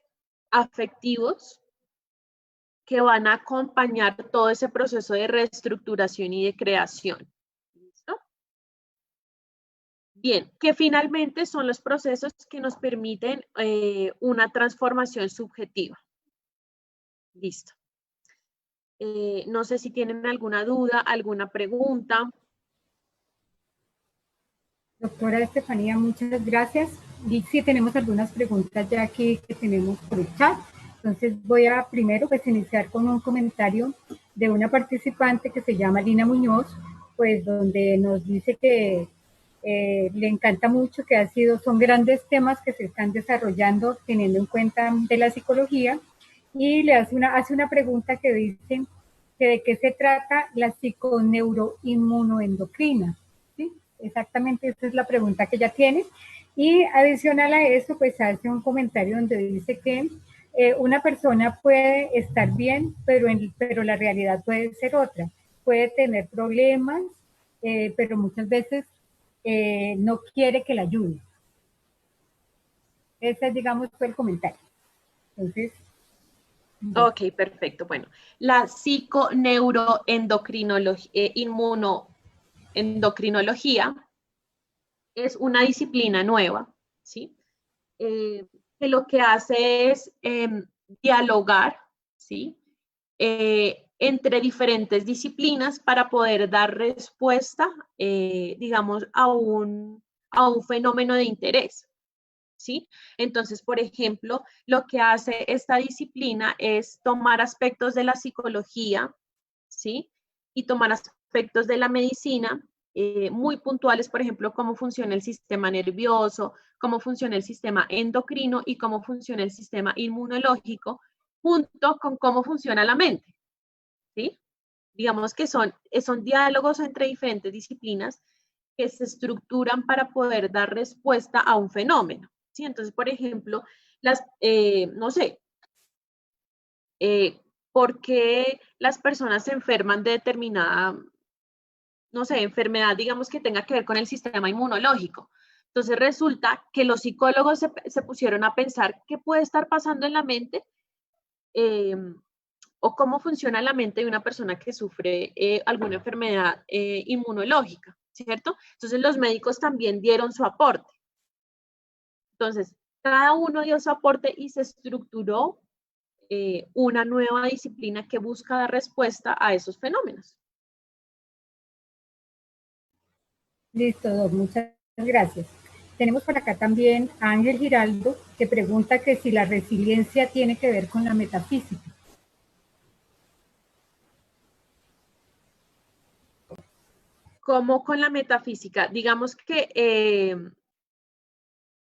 afectivos que van a acompañar todo ese proceso de reestructuración y de creación. ¿Listo? Bien, que finalmente son los procesos que nos permiten una transformación subjetiva. Listo. No sé si tienen alguna duda, alguna pregunta. Doctora Estefanía, muchas gracias. Y sí tenemos algunas preguntas ya aquí que tenemos por el chat. Entonces voy a primero pues iniciar con un comentario de una participante que se llama Lina Muñoz, pues donde nos dice que le encanta mucho, que son grandes temas que se están desarrollando teniendo en cuenta de la psicología, y le hace una pregunta que dice que de qué se trata la psiconeuroinmunoendocrina. ¿Sí? Exactamente, esa es la pregunta que ella tiene. Y adicional a eso, pues hace un comentario donde dice que una persona puede estar bien, pero la realidad puede ser otra. Puede tener problemas, pero muchas veces no quiere que la ayude. Ese, digamos, fue el comentario. Entonces... Ok, perfecto. Bueno, la psiconeuroendocrinología es una disciplina nueva, ¿sí? Que lo que hace es dialogar, ¿sí? Entre diferentes disciplinas para poder dar respuesta, digamos, a un fenómeno de interés, ¿sí? Entonces, por ejemplo, lo que hace esta disciplina es tomar aspectos de la psicología, ¿sí? Y tomar aspectos de la medicina muy puntuales, por ejemplo, cómo funciona el sistema nervioso, cómo funciona el sistema endocrino y cómo funciona el sistema inmunológico, junto con cómo funciona la mente, ¿sí? Digamos que son diálogos entre diferentes disciplinas que se estructuran para poder dar respuesta a un fenómeno, ¿sí? Entonces, por ejemplo, no sé, ¿por qué las personas se enferman de determinada, no sé, enfermedad, digamos que tenga que ver con el sistema inmunológico? Entonces resulta que los psicólogos se pusieron a pensar qué puede estar pasando en la mente o cómo funciona la mente de una persona que sufre alguna enfermedad inmunológica, ¿cierto? Entonces los médicos también dieron su aporte. Entonces, cada uno dio su aporte y se estructuró una nueva disciplina que busca dar respuesta a esos fenómenos. Listo, Doc, muchas gracias. Tenemos por acá también a Ángel Giraldo, que pregunta que si la resiliencia tiene que ver con la metafísica. ¿Cómo con la metafísica? Digamos que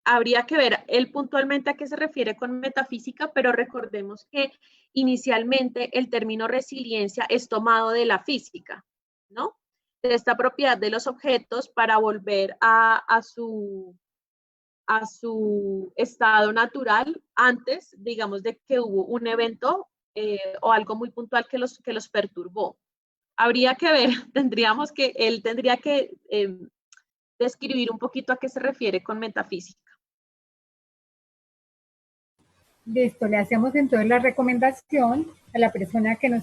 habría que ver él puntualmente a qué se refiere con metafísica, pero recordemos que inicialmente el término resiliencia es tomado de la física, ¿no? De esta propiedad de los objetos para volver a su estado natural antes, digamos, de que hubo un evento o algo muy puntual que los perturbó. Habría que ver, él tendría que describir un poquito a qué se refiere con metafísica. Listo, le hacemos entonces la recomendación a la persona que le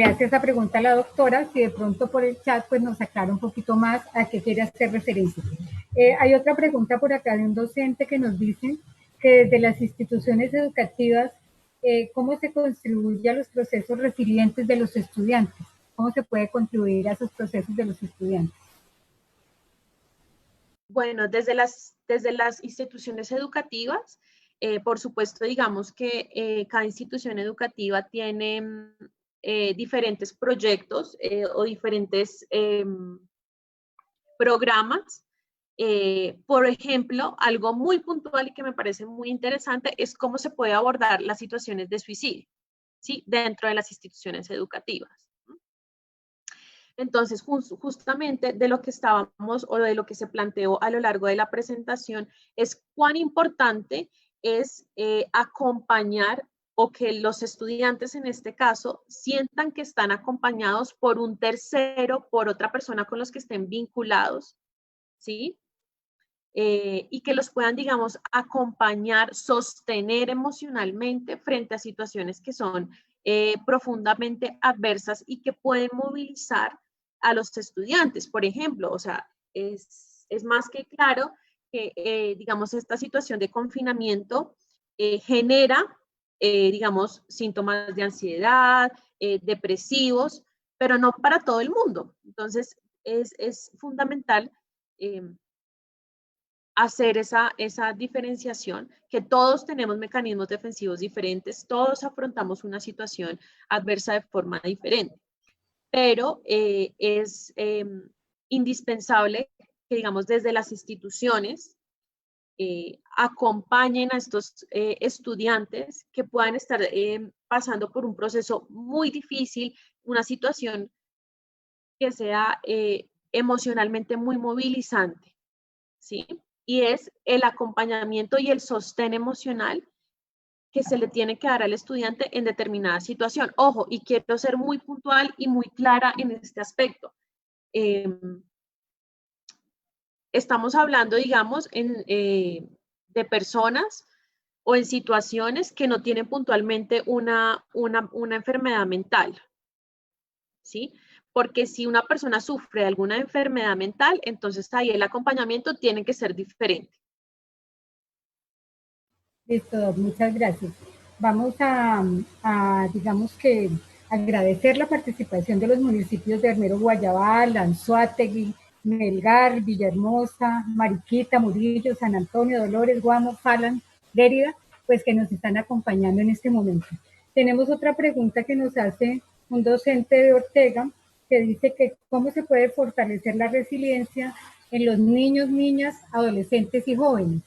hace esa pregunta a la doctora, si de pronto por el chat pues nos aclara un poquito más a qué quiere hacer referencia. Hay otra pregunta por acá de un docente que nos dice que desde las instituciones educativas, ¿cómo se contribuye a los procesos resilientes de los estudiantes? ¿Cómo se puede contribuir a esos procesos de los estudiantes? Bueno, desde las instituciones educativas, por supuesto, digamos que cada institución educativa tiene diferentes proyectos o diferentes programas. Por ejemplo, algo muy puntual y que me parece muy interesante es cómo se puede abordar las situaciones de suicidio, ¿sí? Dentro de las instituciones educativas. Entonces, justamente de lo que estábamos o de lo que se planteó a lo largo de la presentación es cuán importante es acompañar o que los estudiantes en este caso sientan que están acompañados por un tercero, por otra persona con los que estén vinculados, ¿sí? Y que los puedan, digamos, acompañar, sostener emocionalmente frente a situaciones que son profundamente adversas y que pueden movilizar a los estudiantes. Por ejemplo, o sea, es más que claro que, digamos, esta situación de confinamiento genera, digamos, síntomas de ansiedad, depresivos, pero no para todo el mundo. Entonces, es fundamental hacer esa diferenciación, que todos tenemos mecanismos defensivos diferentes, todos afrontamos una situación adversa de forma diferente, pero es indispensable que, digamos, desde las instituciones acompañen a estos estudiantes que puedan estar pasando por un proceso muy difícil, una situación que sea emocionalmente muy movilizante, ¿sí? Y es el acompañamiento y el sostén emocional que se le tiene que dar al estudiante en determinada situación. Ojo, y quiero ser muy puntual y muy clara en este aspecto. Estamos hablando, digamos, de personas o en situaciones que no tienen puntualmente una enfermedad mental, ¿sí? Porque si una persona sufre alguna enfermedad mental, entonces ahí el acompañamiento tiene que ser diferente. Listo, muchas gracias. Vamos a digamos que, agradecer la participación de los municipios de Armero Guayabal, Anzoátegui, Melgar, Villahermosa, Mariquita, Murillo, San Antonio, Dolores, Guamo, Falan, Lérida, pues que nos están acompañando en este momento. Tenemos otra pregunta que nos hace un docente de Ortega, que dice que cómo se puede fortalecer la resiliencia en los niños, niñas, adolescentes y jóvenes.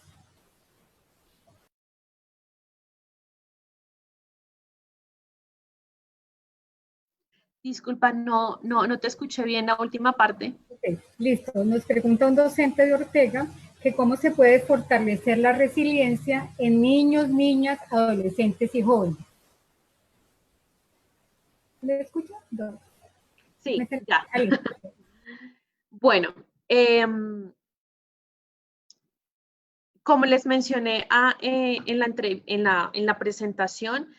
Disculpa, no te escuché bien la última parte. Okay, listo. Nos pregunta un docente de Ortega que cómo se puede fortalecer la resiliencia en niños, niñas, adolescentes y jóvenes. ¿Me escucha? No. Sí, ya. Bueno, como les mencioné en la presentación,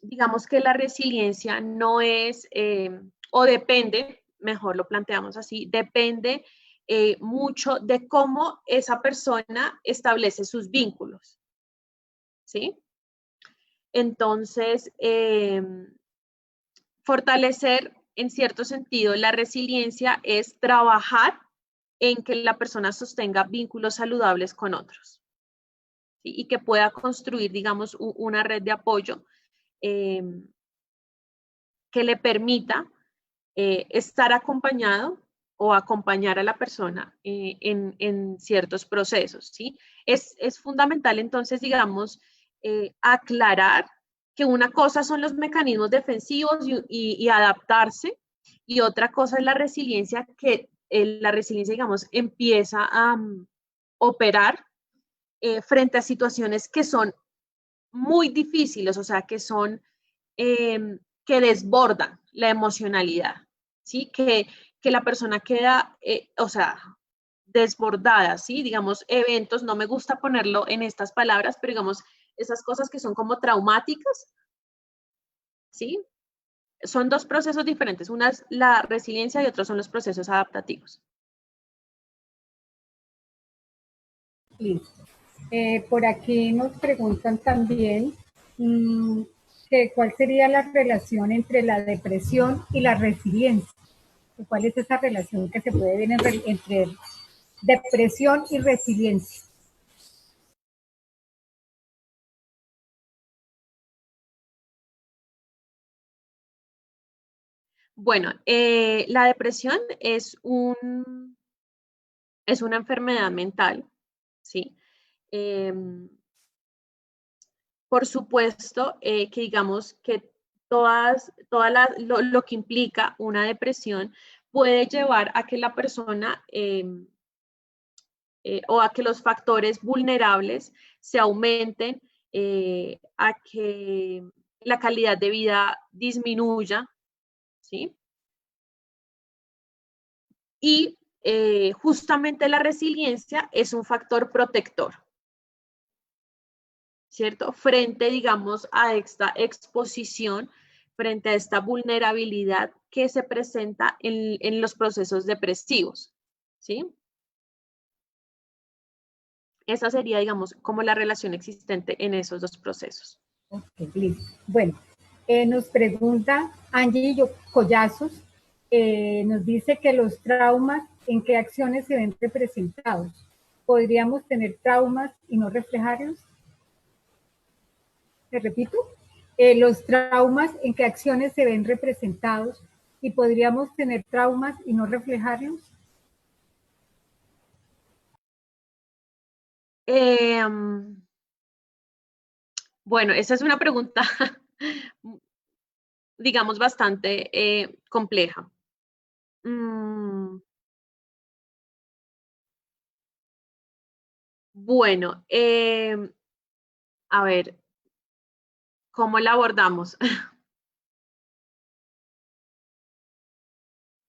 digamos que la resiliencia no es, o depende, mejor lo planteamos así, depende mucho de cómo esa persona establece sus vínculos, ¿sí? Entonces, fortalecer en cierto sentido la resiliencia es trabajar en que la persona sostenga vínculos saludables con otros, ¿sí? Y que pueda construir, digamos, una red de apoyo que le permita estar acompañado o acompañar a la persona en ciertos procesos, ¿sí? Es fundamental entonces, digamos, aclarar que una cosa son los mecanismos defensivos y adaptarse, y otra cosa es la resiliencia, que la resiliencia, digamos, empieza a operar frente a situaciones que son muy difíciles, o sea, que son, que desbordan la emocionalidad, ¿sí? Que la persona queda, o sea, desbordada, ¿sí? Digamos, eventos, no me gusta ponerlo en estas palabras, pero digamos, esas cosas que son como traumáticas, ¿sí? Son dos procesos diferentes, una es la resiliencia y otros son los procesos adaptativos. Listo. Por aquí nos preguntan también que cuál sería la relación entre la depresión y la resiliencia. ¿Cuál es esa relación que se puede ver entre depresión y resiliencia? Bueno, la depresión es una enfermedad mental, ¿sí? Por supuesto que digamos que lo que implica una depresión puede llevar a que la persona o a que los factores vulnerables se aumenten, a que la calidad de vida disminuya, ¿sí? Y justamente la resiliencia es un factor protector, ¿cierto? Frente, digamos, a esta exposición, frente a esta vulnerabilidad que se presenta en los procesos depresivos, ¿sí? Esa sería, digamos, como la relación existente en esos dos procesos. Okay, listo. Bueno, nos pregunta Angie Collazos, nos dice que los traumas, ¿en qué acciones se ven representados? ¿Podríamos tener traumas y no reflejarlos? ¿Te repito? Los traumas, ¿en qué acciones se ven representados? ¿Y podríamos tener traumas y no reflejarlos? Bueno, esa es una pregunta, digamos, bastante compleja. Bueno, a ver, ¿cómo la abordamos?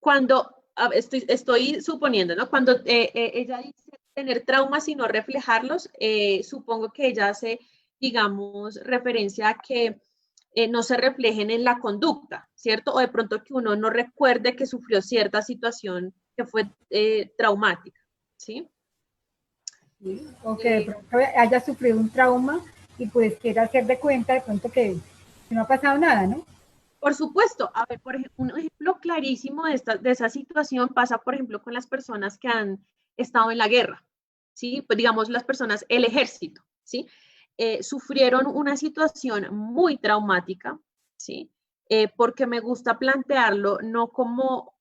Cuando, estoy suponiendo, ¿no? Cuando ella dice tener traumas y no reflejarlos, supongo que ella hace, digamos, referencia a que no se reflejen en la conducta, ¿cierto? O de pronto que uno no recuerde que sufrió cierta situación que fue traumática, ¿sí? Sí, o que de pronto haya sufrido un trauma y pues quiera hacer de cuenta de pronto que no ha pasado nada, ¿no? Por supuesto, a ver, por ejemplo, un ejemplo clarísimo de esa situación pasa, por ejemplo, con las personas que han estado en la guerra, ¿sí? Pues digamos, las personas, el ejército, ¿sí? Sufrieron una situación muy traumática, ¿sí? Porque me gusta plantearlo no como,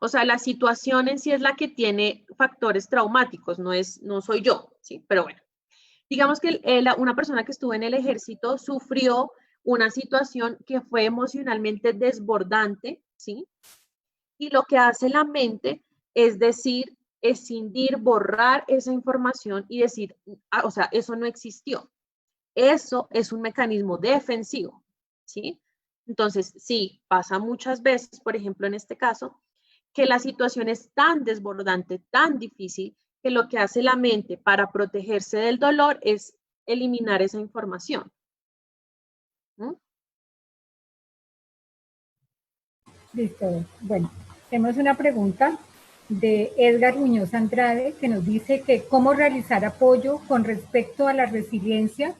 o sea, la situación en sí es la que tiene factores traumáticos, no soy yo, ¿sí? Pero bueno, digamos que una persona que estuvo en el ejército sufrió una situación que fue emocionalmente desbordante, ¿sí? Y lo que hace la mente es decir, escindir, borrar esa información y decir, o sea, eso no existió. Eso es un mecanismo defensivo, ¿sí? Entonces, sí, pasa muchas veces, por ejemplo, en este caso, que la situación es tan desbordante, tan difícil, que lo que hace la mente para protegerse del dolor es eliminar esa información. ¿Mm? Listo. Bueno, tenemos una pregunta de Edgar Muñoz Andrade que nos dice que cómo realizar apoyo con respecto a la resiliencia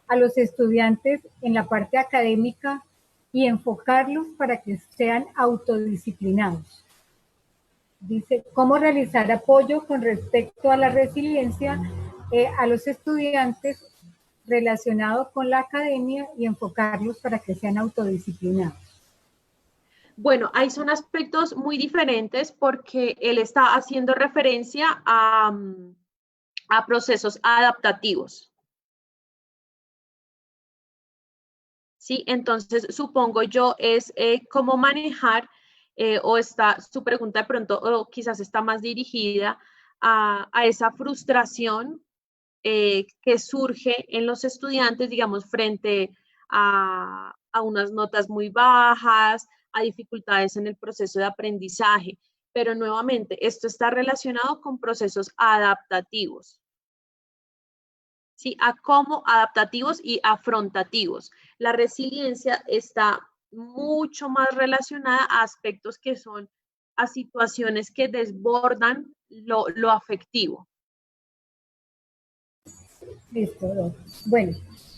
a los estudiantes en la parte académica y enfocarlos para que sean autodisciplinados. Dice, ¿cómo realizar apoyo con respecto a la resiliencia a los estudiantes relacionado con la academia y enfocarlos para que sean autodisciplinados? Bueno, ahí son aspectos muy diferentes porque él está haciendo referencia a procesos adaptativos. ¿Sí? Entonces, supongo yo es cómo manejar, o su pregunta de pronto, o quizás está más dirigida a esa frustración que surge en los estudiantes, digamos, frente a unas notas muy bajas, a dificultades en el proceso de aprendizaje. Pero nuevamente, esto está relacionado con procesos adaptativos. ¿Sí? A cómo adaptativos y afrontativos. La resiliencia está mucho más relacionada a aspectos que son a situaciones que desbordan lo afectivo. Listo. Bueno,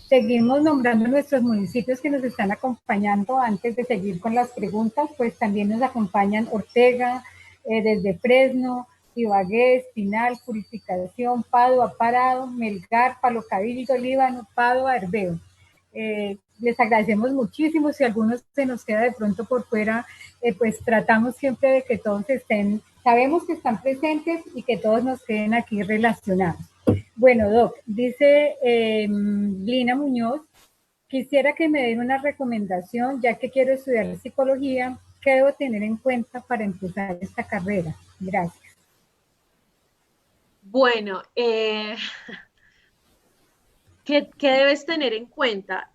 seguimos nombrando nuestros municipios que nos están acompañando. Antes de seguir con las preguntas, pues también nos acompañan Ortega, desde Fresno, Ibagué, Espinal, Purificación, Padua, Parado, Melgar, Palo Cabildo, Líbano, Padua, Herbeo. Les agradecemos muchísimo. Si alguno se nos queda de pronto por fuera, pues tratamos siempre de que todos estén, sabemos que están presentes y que todos nos queden aquí relacionados. Bueno, Doc, dice Lina Muñoz, quisiera que me den una recomendación, ya que quiero estudiar psicología, ¿qué debo tener en cuenta para empezar esta carrera? Gracias. Bueno, ¿qué debes tener en cuenta?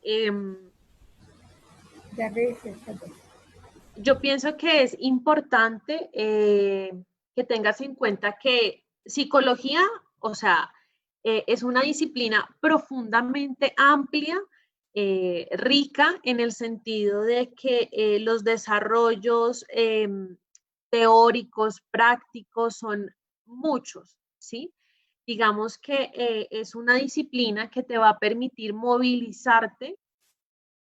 Yo pienso que es importante que tengas en cuenta que psicología, o sea, es una disciplina profundamente amplia, rica en el sentido de que los desarrollos teóricos, prácticos son muchos, ¿sí? Digamos que es una disciplina que te va a permitir movilizarte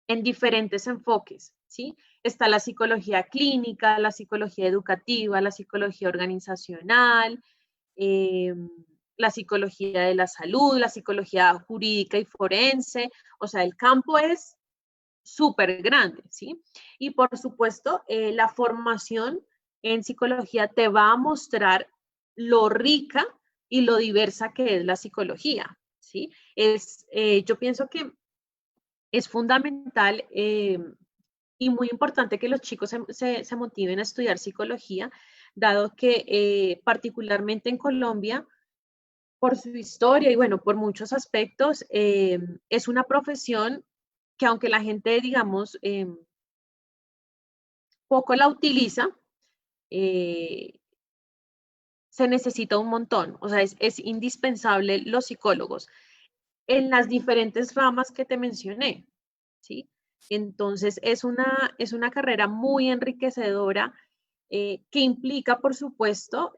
en diferentes enfoques, ¿sí? Está la psicología clínica, la psicología educativa, la psicología organizacional, la psicología de la salud, la psicología jurídica y forense, o sea, el campo es súper grande, ¿sí? Y por supuesto, la formación en psicología te va a mostrar lo rica y lo diversa que es la psicología, ¿sí? Yo pienso que es fundamental y muy importante que los chicos se motiven a estudiar psicología, dado que particularmente en Colombia, por su historia y bueno, por muchos aspectos, es una profesión que aunque la gente, digamos, poco la utiliza, se necesita un montón, o sea, es indispensable los psicólogos en las diferentes ramas que te mencioné, ¿sí? Entonces, es una carrera muy enriquecedora que implica, por supuesto,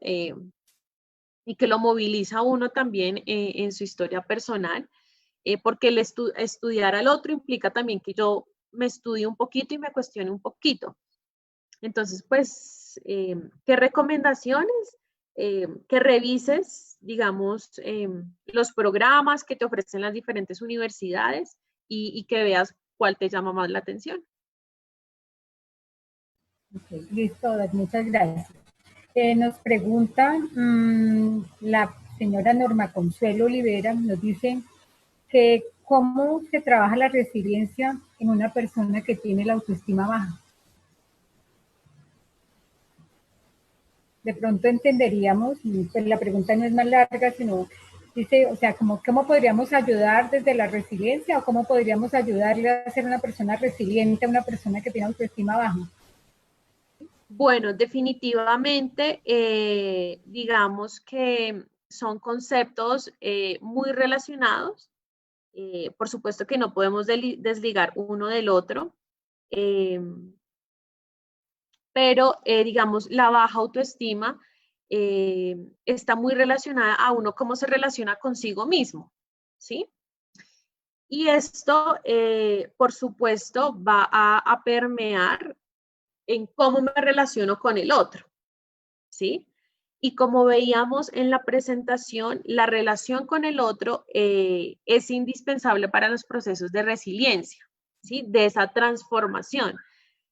y que lo moviliza a uno también en su historia personal, porque el estudiar al otro implica también que yo me estudie un poquito y me cuestione un poquito. Entonces, pues, ¿qué recomendaciones? Que revises, digamos, los programas que te ofrecen las diferentes universidades y que veas cuál te llama más la atención. Okay, listo, muchas gracias. Nos pregunta la señora Norma Consuelo Olivera, nos dice que cómo se trabaja la resiliencia en una persona que tiene la autoestima baja. De pronto entenderíamos, y pues la pregunta no es más larga, sino dice, o sea, ¿cómo podríamos ayudar desde la resiliencia o cómo podríamos ayudarle a ser una persona resiliente a una persona que tiene autoestima baja? Bueno, definitivamente, digamos que son conceptos muy relacionados. Por supuesto que no podemos desligar uno del otro, pero digamos, la baja autoestima está muy relacionada a uno cómo se relaciona consigo mismo, ¿sí? Y esto, por supuesto, va a permear en cómo me relaciono con el otro, ¿sí? Y como veíamos en la presentación, la relación con el otro es indispensable para los procesos de resiliencia, ¿sí? De esa transformación.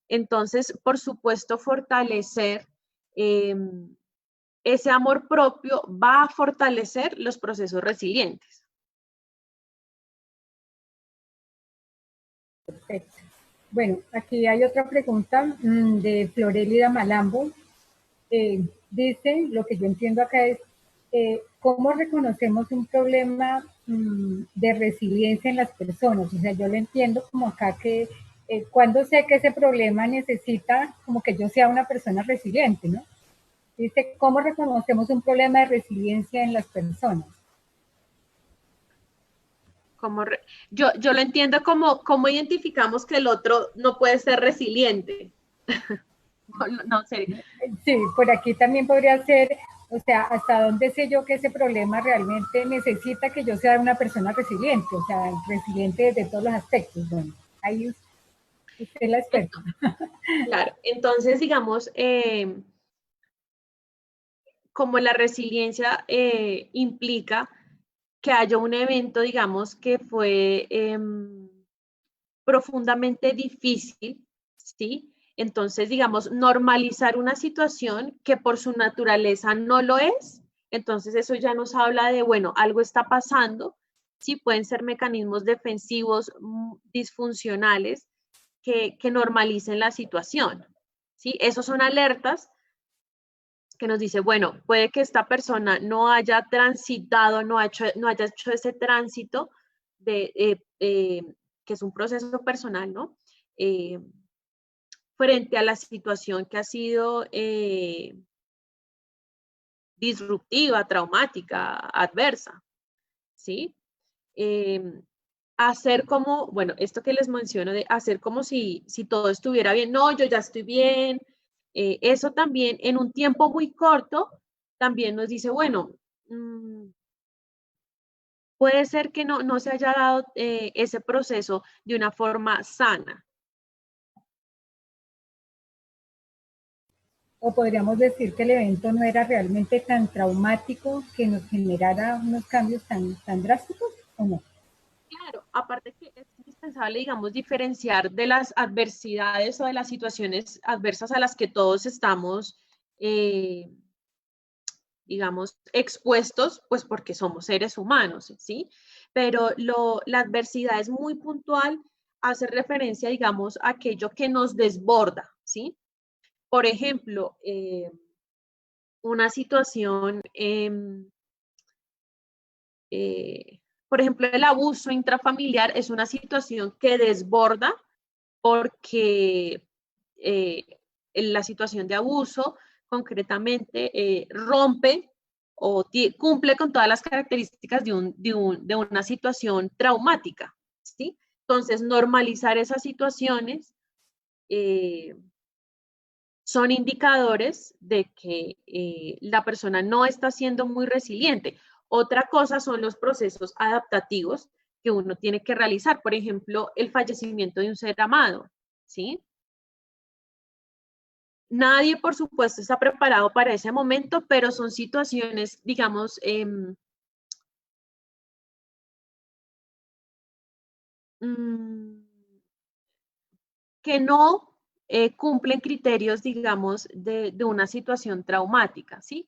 Entonces, por supuesto, fortalecer ese amor propio va a fortalecer los procesos resilientes. Perfecto. Bueno, aquí hay otra pregunta de Florelida Malambo. Dice, lo que yo entiendo acá es, ¿cómo reconocemos un problema de resiliencia en las personas? O sea, yo lo entiendo como acá que cuando sé que ese problema necesita como que yo sea una persona resiliente, ¿no? Dice, ¿cómo reconocemos un problema de resiliencia en las personas? Yo lo entiendo como cómo identificamos que el otro no puede ser resiliente. No, serio. Sí, por aquí también podría ser, o sea, hasta dónde sé yo que ese problema realmente necesita que yo sea una persona resiliente, o sea, resiliente de todos los aspectos. Bueno, ahí usted es la experta. Claro, entonces digamos, como la resiliencia implica que haya un evento, digamos, que fue profundamente difícil, ¿sí? Entonces, digamos, normalizar una situación que por su naturaleza no lo es, entonces eso ya nos habla de, bueno, algo está pasando, sí, pueden ser mecanismos defensivos disfuncionales que normalicen la situación, ¿sí? Esos son alertas que nos dice, bueno, puede que esta persona no haya transitado, no haya hecho ese tránsito que es un proceso personal, ¿no? Frente a la situación que ha sido disruptiva, traumática, adversa, ¿sí? Hacer como, bueno, esto que les menciono de hacer como si todo estuviera bien, no, yo ya estoy bien, eso también en un tiempo muy corto, también nos dice, bueno, puede ser que no se haya dado ese proceso de una forma sana. O podríamos decir que el evento no era realmente tan traumático que nos generara unos cambios tan drásticos, ¿o no? Claro, aparte que es indispensable, digamos, diferenciar de las adversidades o de las situaciones adversas a las que todos estamos, digamos, expuestos, pues porque somos seres humanos, ¿sí? Pero la adversidad es muy puntual, hace referencia, digamos, a aquello que nos desborda, ¿sí? Por ejemplo, una situación, por ejemplo, el abuso intrafamiliar es una situación que desborda porque la situación de abuso concretamente rompe o cumple con todas las características de una situación traumática, ¿sí? Entonces, normalizar esas situaciones son indicadores de que la persona no está siendo muy resiliente. Otra cosa son los procesos adaptativos que uno tiene que realizar. Por ejemplo, el fallecimiento de un ser amado, ¿sí? Nadie, por supuesto, está preparado para ese momento, pero son situaciones, digamos, que no cumplen criterios, digamos, de una situación traumática, ¿sí?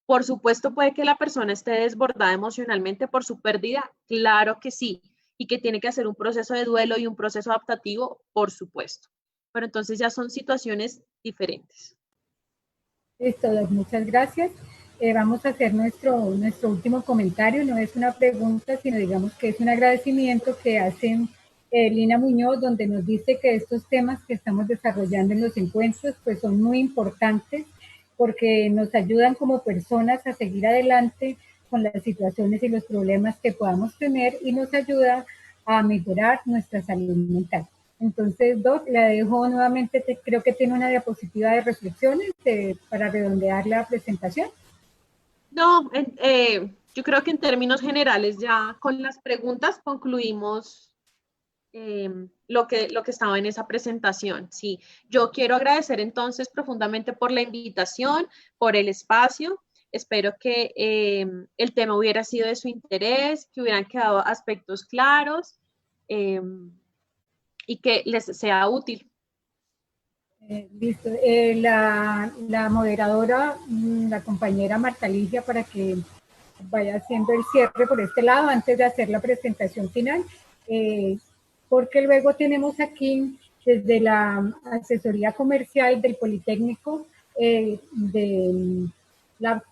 Por supuesto, puede que la persona esté desbordada emocionalmente por su pérdida, claro que sí, y que tiene que hacer un proceso de duelo y un proceso adaptativo, por supuesto. Pero entonces ya son situaciones diferentes. Listo, muchas gracias. Vamos a hacer nuestro último comentario. No es una pregunta, sino digamos que es un agradecimiento que hacen Lina Muñoz, donde nos dice que estos temas que estamos desarrollando en los encuentros pues son muy importantes porque nos ayudan como personas a seguir adelante con las situaciones y los problemas que podamos tener y nos ayuda a mejorar nuestra salud mental. Entonces, Doc, la dejo nuevamente, creo que tiene una diapositiva de reflexiones para redondear la presentación. No, yo creo que en términos generales ya con las preguntas concluimos lo que estaba en esa presentación. Sí, yo quiero agradecer entonces profundamente por la invitación, por el espacio. Espero que el tema hubiera sido de su interés, que hubieran quedado aspectos claros y que les sea útil. Listo. La moderadora, la compañera Marta Ligia, para que vaya haciendo el cierre por este lado antes de hacer la presentación final. Porque luego tenemos aquí desde la asesoría comercial del Politécnico de la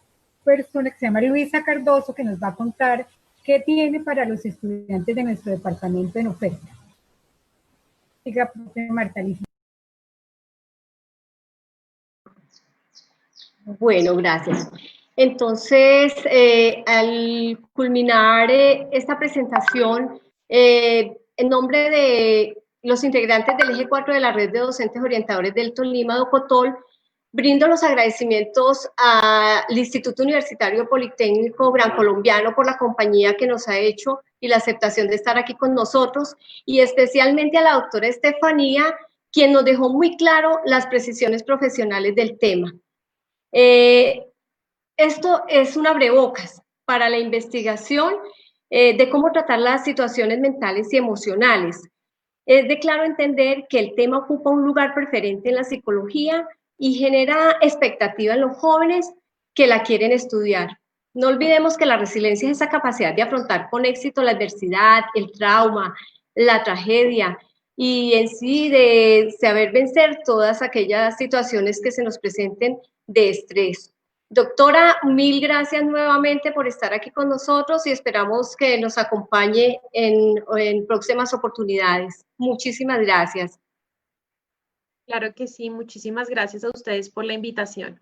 persona que se llama Luisa Cardoso, que nos va a contar qué tiene para los estudiantes de nuestro departamento en oferta. Diga, profe Marta Ligia. Bueno, gracias. Entonces, al culminar esta presentación, en nombre de los integrantes del Eje 4 de la Red de Docentes Orientadores del Tolima, Docotol, brindo los agradecimientos al Instituto Universitario Politécnico Gran Colombiano por la compañía que nos ha hecho y la aceptación de estar aquí con nosotros, y especialmente a la doctora Estefanía, quien nos dejó muy claro las precisiones profesionales del tema. Esto es un abrebocas para la investigación de cómo tratar las situaciones mentales y emocionales. Es de claro entender que el tema ocupa un lugar preferente en la psicología y genera expectativa en los jóvenes que la quieren estudiar. No olvidemos que la resiliencia es esa capacidad de afrontar con éxito la adversidad, el trauma, la tragedia y en sí de saber vencer todas aquellas situaciones que se nos presenten de estrés. Doctora, mil gracias nuevamente por estar aquí con nosotros y esperamos que nos acompañe en próximas oportunidades. Muchísimas gracias. Claro que sí, muchísimas gracias a ustedes por la invitación.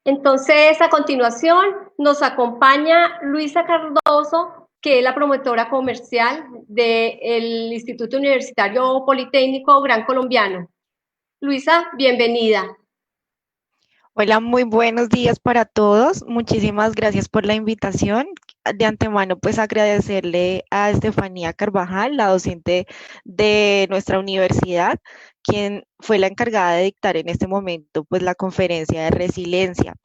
Entonces, a continuación, nos acompaña Luisa Cardoso, que es la promotora comercial del Instituto Universitario Politécnico Gran Colombiano. Luisa, bienvenida. Hola, muy buenos días para todos. Muchísimas gracias por la invitación. De antemano, pues agradecerle a Estefanía Carvajal, la docente de nuestra universidad, quien fue la encargada de dictar en este momento pues la conferencia de resiliencia.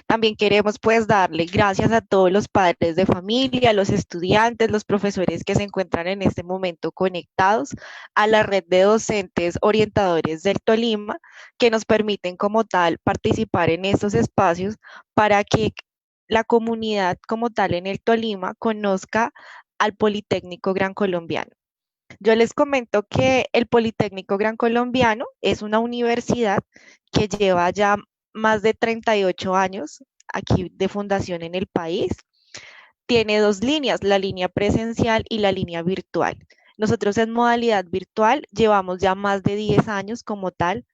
También queremos pues darle gracias a todos los padres de familia, los estudiantes, los profesores que se encuentran en este momento conectados a la red de docentes orientadores del Tolima, que nos permiten como tal participar en estos espacios para que la comunidad como tal en el Tolima conozca al Politécnico Gran Colombiano. Yo les comento que el Politécnico Gran Colombiano es una universidad que lleva ya más de 38 años aquí de fundación en el país. Tiene dos líneas, la línea presencial y la línea virtual. Nosotros en modalidad virtual llevamos ya más de 10 años como tal,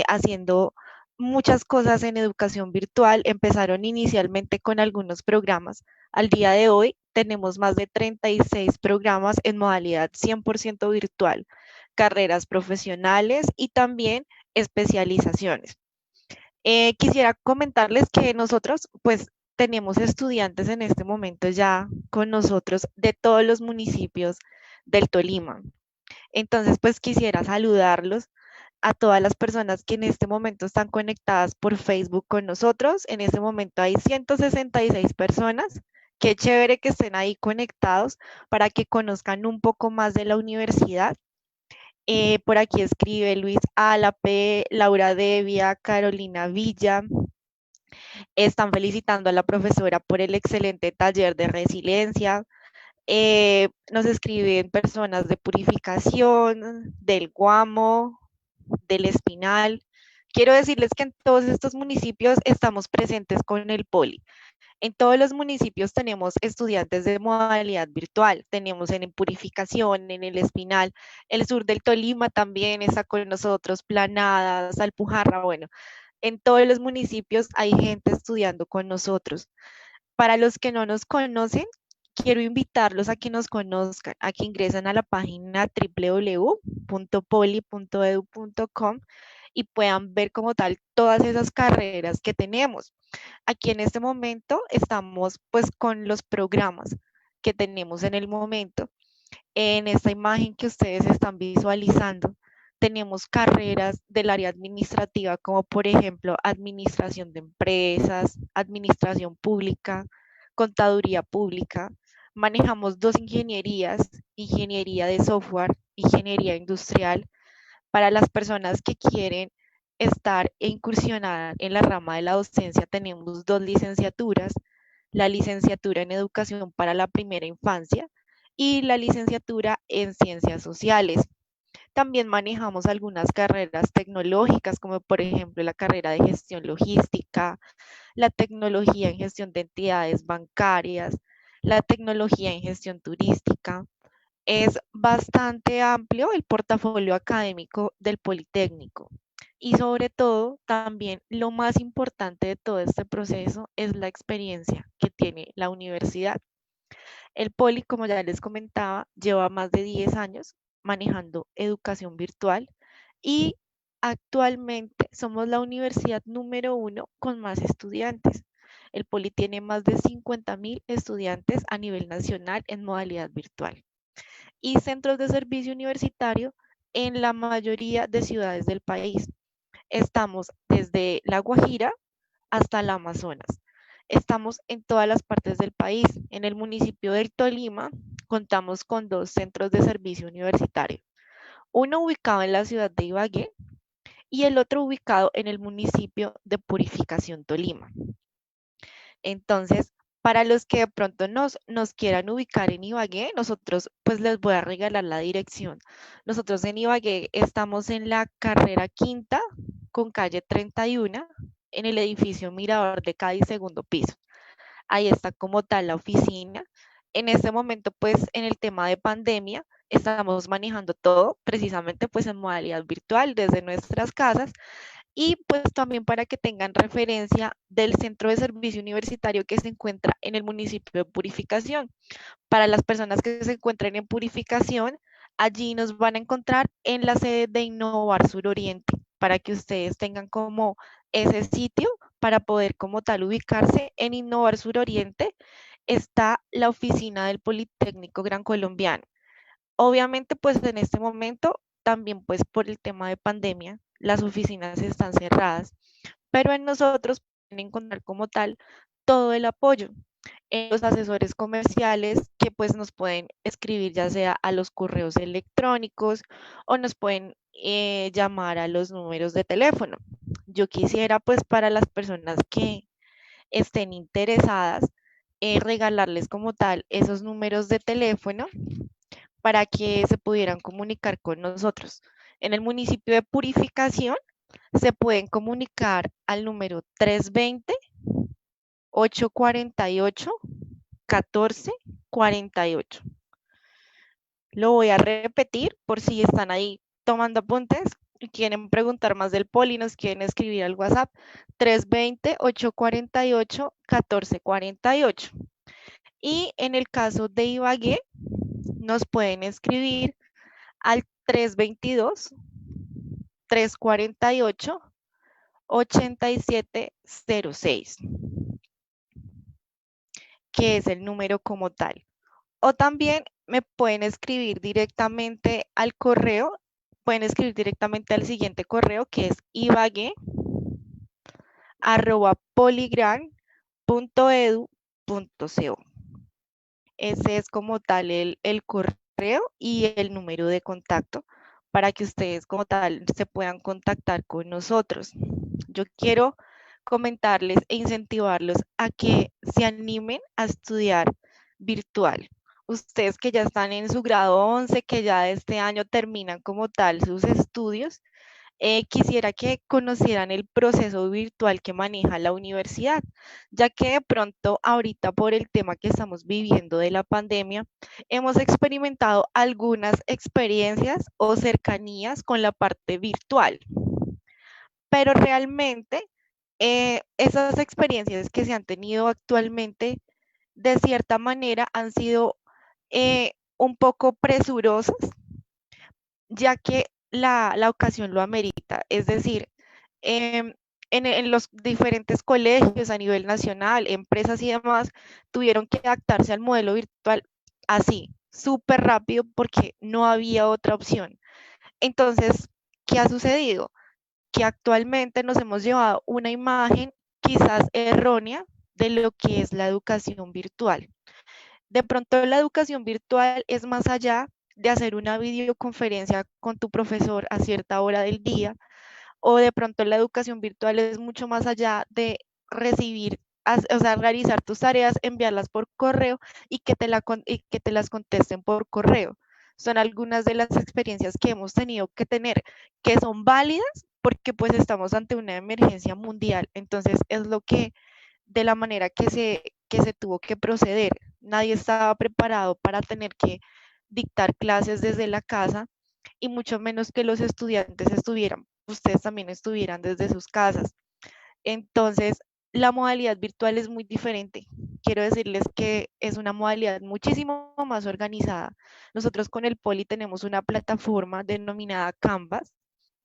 haciendo muchas cosas en educación virtual. Empezaron inicialmente con algunos programas. Al día de hoy tenemos más de 36 programas en modalidad 100% virtual, carreras profesionales y también especializaciones. Quisiera comentarles que nosotros pues tenemos estudiantes en este momento ya con nosotros de todos los municipios del Tolima. Entonces, pues quisiera saludarlos a todas las personas que en este momento están conectadas por Facebook con nosotros. En este momento hay 166 personas. Qué chévere que estén ahí conectados para que conozcan un poco más de la universidad. Por aquí escribe Luis Álape, Laura Devia, Carolina Villa. Están felicitando a la profesora por el excelente taller de resiliencia. Nos escriben personas de Purificación, del Guamo, del Espinal. Quiero decirles que en todos estos municipios estamos presentes con el Poli. En todos los municipios tenemos estudiantes de modalidad virtual. Tenemos en Purificación, en el Espinal, el sur del Tolima también está con nosotros, Planadas, Alpujarra, bueno. En todos los municipios hay gente estudiando con nosotros. Para los que no nos conocen, quiero invitarlos a que nos conozcan, a que ingresen a la página www.poli.edu.com y puedan ver como tal todas esas carreras que tenemos. Aquí en este momento estamos pues con los programas que tenemos en el momento. En esta imagen que ustedes están visualizando, tenemos carreras del área administrativa como por ejemplo administración de empresas, administración pública, contaduría pública. Manejamos 2 ingenierías, ingeniería de software, ingeniería industrial. Para las personas que quieren estar e incursionar en la rama de la docencia, tenemos 2 licenciaturas, la licenciatura en educación para la primera infancia y la licenciatura en ciencias sociales. También manejamos algunas carreras tecnológicas, como por ejemplo la carrera de gestión logística, la tecnología en gestión de entidades bancarias, la tecnología en gestión turística. Es bastante amplio el portafolio académico del Politécnico. Y sobre todo, también lo más importante de todo este proceso es la experiencia que tiene la universidad. El Poli, como ya les comentaba, lleva más de 10 años manejando educación virtual y actualmente somos la universidad número 1 con más estudiantes. El Poli tiene más de 50.000 estudiantes a nivel nacional en modalidad virtual y centros de servicio universitario en la mayoría de ciudades del país. Estamos desde La Guajira hasta el Amazonas. Estamos en todas las partes del país. En el municipio del Tolima contamos con 2 centros de servicio universitario. Uno ubicado en la ciudad de Ibagué y el otro ubicado en el municipio de Purificación, Tolima. Entonces, para los que de pronto nos quieran ubicar en Ibagué, nosotros pues les voy a regalar la dirección. Nosotros en Ibagué estamos en la carrera quinta con calle 31 en el edificio Mirador de Cádiz, segundo piso. Ahí está como tal la oficina. En este momento pues en el tema de pandemia estamos manejando todo precisamente pues en modalidad virtual desde nuestras casas. Y pues también para que tengan referencia del centro de servicio universitario que se encuentra en el municipio de Purificación. Para las personas que se encuentran en Purificación, allí nos van a encontrar en la sede de Innovar Suroriente, para que ustedes tengan como ese sitio para poder como tal ubicarse. En Innovar Suroriente está la oficina del Politécnico Gran Colombiano. Obviamente pues en este momento también pues por el tema de pandemia las oficinas están cerradas, pero en nosotros pueden encontrar como tal todo el apoyo. En los asesores comerciales que pues nos pueden escribir ya sea a los correos electrónicos o nos pueden llamar a los números de teléfono. Yo quisiera pues para las personas que estén interesadas regalarles como tal esos números de teléfono para que se pudieran comunicar con nosotros. En el municipio de Purificación se pueden comunicar al número 320-848-1448. Lo voy a repetir por si están ahí tomando apuntes y quieren preguntar más del Poli, nos quieren escribir al WhatsApp 320-848-1448. Y en el caso de Ibagué, nos pueden escribir al 322-348-8706. 8706. que es el número como tal. O también me pueden escribir directamente al correo, pueden escribir directamente al siguiente correo que es ibague@poligran.edu.co. Ese es como tal el correo y el número de contacto para que ustedes como tal se puedan contactar con nosotros. Yo quiero comentarles e incentivarlos a que se animen a estudiar virtual. Ustedes que ya están en su grado 11, que ya este año terminan como tal sus estudios, quisiera que conocieran el proceso virtual que maneja la universidad, ya que de pronto ahorita por el tema que estamos viviendo de la pandemia, hemos experimentado algunas experiencias o cercanías con la parte virtual, pero realmente esas experiencias que se han tenido actualmente, de cierta manera, han sido un poco presurosas, ya que la ocasión lo amerita. Es decir, en los diferentes colegios a nivel nacional, empresas y demás, tuvieron que adaptarse al modelo virtual así, súper rápido, porque no había otra opción. Entonces, ¿qué ha sucedido? Que actualmente nos hemos llevado una imagen quizás errónea de lo que es la educación virtual. De pronto la educación virtual es más allá de hacer una videoconferencia con tu profesor a cierta hora del día, o de pronto la educación virtual es mucho más allá de recibir, o sea, realizar tus tareas, enviarlas por correo y que te las contesten por correo. Son algunas de las experiencias que hemos tenido que tener, que son válidas porque pues estamos ante una emergencia mundial. Entonces es lo que, de la manera que se tuvo que proceder. Nadie estaba preparado para tener que dictar clases desde la casa y mucho menos que los estudiantes ustedes también estuvieran desde sus casas. Entonces, la modalidad virtual es muy diferente. Quiero decirles que es una modalidad muchísimo más organizada. Nosotros con el Poli tenemos una plataforma denominada Canvas,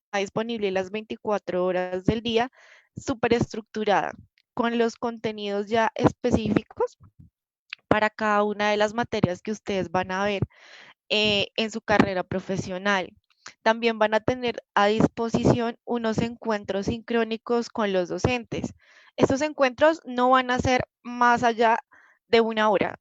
está disponible las 24 horas del día, súper estructurada, con los contenidos ya específicos para cada una de las materias que ustedes van a ver en su carrera profesional. También van a tener a disposición unos encuentros sincrónicos con los docentes. Estos encuentros no van a ser más allá de una hora,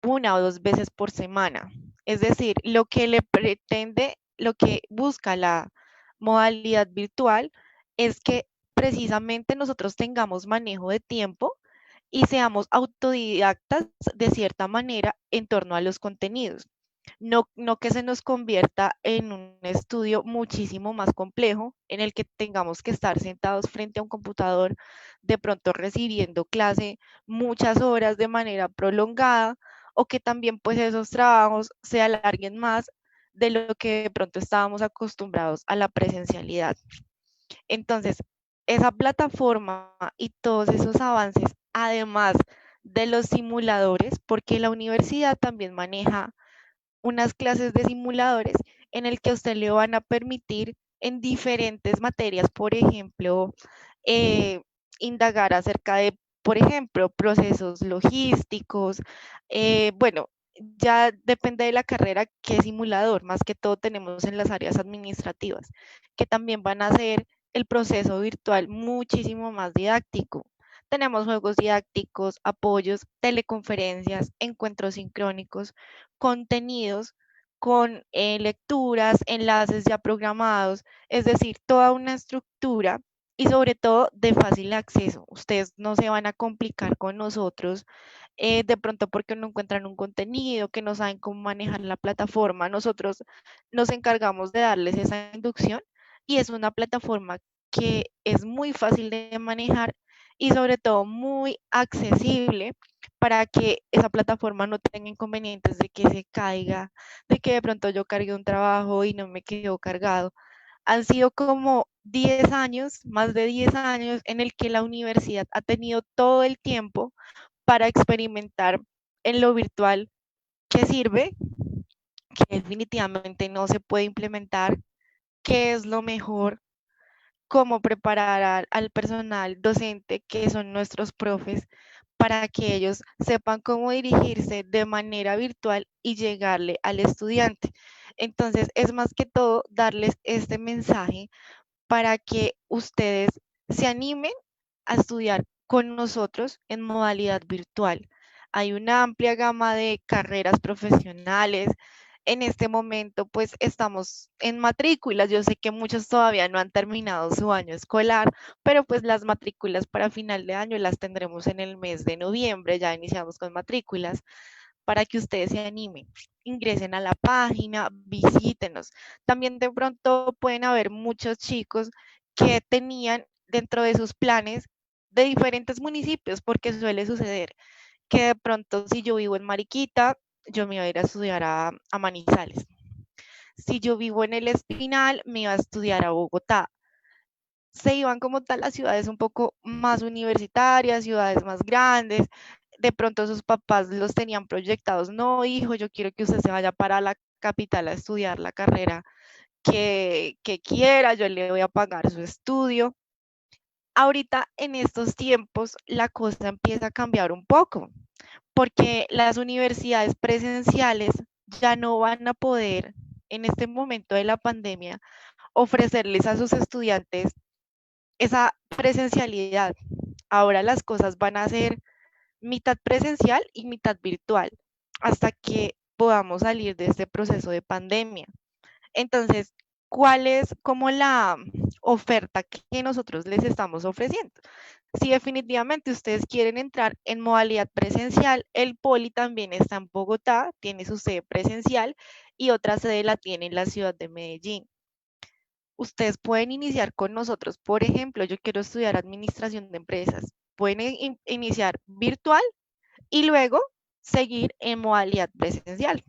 una o dos veces por semana. Es decir, lo que le pretende, lo que busca la modalidad virtual es que precisamente nosotros tengamos manejo de tiempo y seamos autodidactas de cierta manera en torno a los contenidos. No que se nos convierta en un estudio muchísimo más complejo en el que tengamos que estar sentados frente a un computador, de pronto recibiendo clase muchas horas de manera prolongada, o que también pues esos trabajos se alarguen más de lo que de pronto estábamos acostumbrados a la presencialidad. Entonces, esa plataforma y todos esos avances, además de los simuladores, porque la universidad también maneja unas clases de simuladores en el que a usted le van a permitir en diferentes materias, por ejemplo, indagar acerca de, por ejemplo, procesos logísticos, bueno, ya depende de la carrera qué simulador, más que todo tenemos en las áreas administrativas, que también van a hacer el proceso virtual muchísimo más didáctico. Tenemos juegos didácticos, apoyos, teleconferencias, encuentros sincrónicos, contenidos con lecturas, enlaces ya programados, es decir, toda una estructura y sobre todo de fácil acceso. Ustedes no se van a complicar con nosotros de pronto porque no encuentran un contenido, que no saben cómo manejar la plataforma. Nosotros nos encargamos de darles esa inducción y es una plataforma que es muy fácil de manejar y sobre todo muy accesible para que esa plataforma no tenga inconvenientes de que se caiga, de que de pronto yo cargue un trabajo y no me quedó cargado. Han sido como 10 años, más de 10 años en el que la universidad ha tenido todo el tiempo para experimentar en lo virtual qué sirve, que definitivamente no se puede implementar, qué es lo mejor, cómo preparar al personal docente, que son nuestros profes, para que ellos sepan cómo dirigirse de manera virtual y llegarle al estudiante. Entonces, es más que todo darles este mensaje para que ustedes se animen a estudiar con nosotros en modalidad virtual. Hay una amplia gama de carreras profesionales. En este momento, pues estamos en matrículas. Yo sé que muchos todavía no han terminado su año escolar, pero pues las matrículas para final de año las tendremos en el mes de noviembre. Ya iniciamos con matrículas para que ustedes se animen. Ingresen a la página, visítenos. También de pronto pueden haber muchos chicos que tenían dentro de sus planes de diferentes municipios, porque suele suceder que de pronto si yo vivo en Mariquita, yo me iba a ir a estudiar a Manizales. Si yo vivo en El Espinal, me iba a estudiar a Bogotá. Se iban como tal a ciudades un poco más universitarias, ciudades más grandes. De pronto sus papás los tenían proyectados. No, hijo, yo quiero que usted se vaya para la capital a estudiar la carrera que quiera, yo le voy a pagar su estudio. Ahorita en estos tiempos la cosa empieza a cambiar un poco, porque las universidades presenciales ya no van a poder, en este momento de la pandemia, ofrecerles a sus estudiantes esa presencialidad. Ahora las cosas van a ser mitad presencial y mitad virtual, hasta que podamos salir de este proceso de pandemia. Entonces, ¿cuál es como la oferta que nosotros les estamos ofreciendo? Si definitivamente ustedes quieren entrar en modalidad presencial, el Poli también está en Bogotá, tiene su sede presencial y otra sede la tiene en la ciudad de Medellín. Ustedes pueden iniciar con nosotros, por ejemplo, yo quiero estudiar administración de empresas, pueden iniciar virtual y luego seguir en modalidad presencial.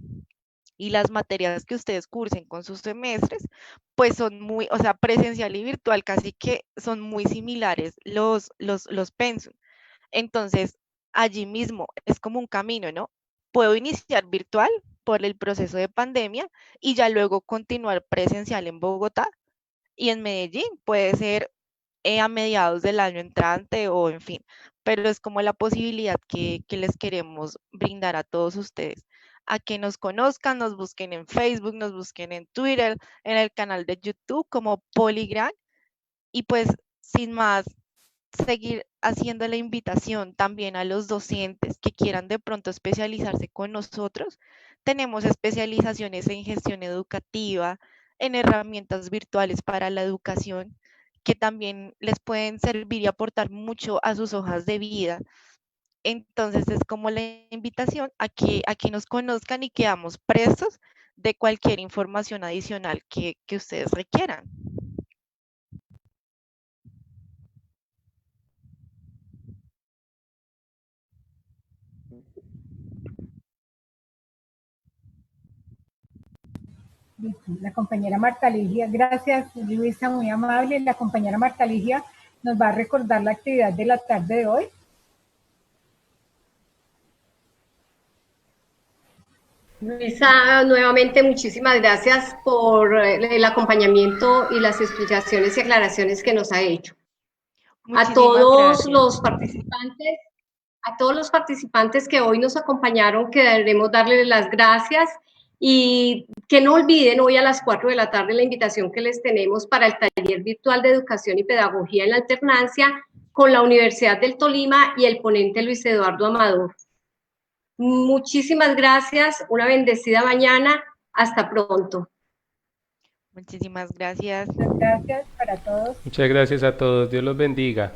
Y las materias que ustedes cursen con sus semestres, pues son muy, o sea, presencial y virtual casi que son muy similares los pensum. Entonces, allí mismo es como un camino, ¿no? Puedo iniciar virtual por el proceso de pandemia y ya luego continuar presencial en Bogotá y en Medellín. Puede ser a mediados del año entrante o en fin, pero es como la posibilidad que les queremos brindar a todos ustedes, a que nos conozcan, nos busquen en Facebook, nos busquen en Twitter, en el canal de YouTube como Poligran, y pues sin más, seguir haciendo la invitación también a los docentes que quieran de pronto especializarse con nosotros. Tenemos especializaciones en gestión educativa, en herramientas virtuales para la educación, que también les pueden servir y aportar mucho a sus hojas de vida. Entonces es como la invitación a que nos conozcan y quedamos prestos de cualquier información adicional que ustedes requieran. La compañera Marta Ligia, gracias Luisa, muy amable. La compañera Marta Ligia nos va a recordar la actividad de la tarde de hoy. Luisa, nuevamente muchísimas gracias por el acompañamiento y las explicaciones y aclaraciones que nos ha hecho. A todos los participantes que hoy nos acompañaron, queremos darles las gracias y que no olviden hoy a las 4 de la tarde la invitación que les tenemos para el taller virtual de educación y pedagogía en la alternancia con la Universidad del Tolima y el ponente Luis Eduardo Amador. Muchísimas gracias, una bendecida mañana, hasta pronto. Muchísimas gracias. Muchas gracias para todos. Muchas gracias a todos, Dios los bendiga.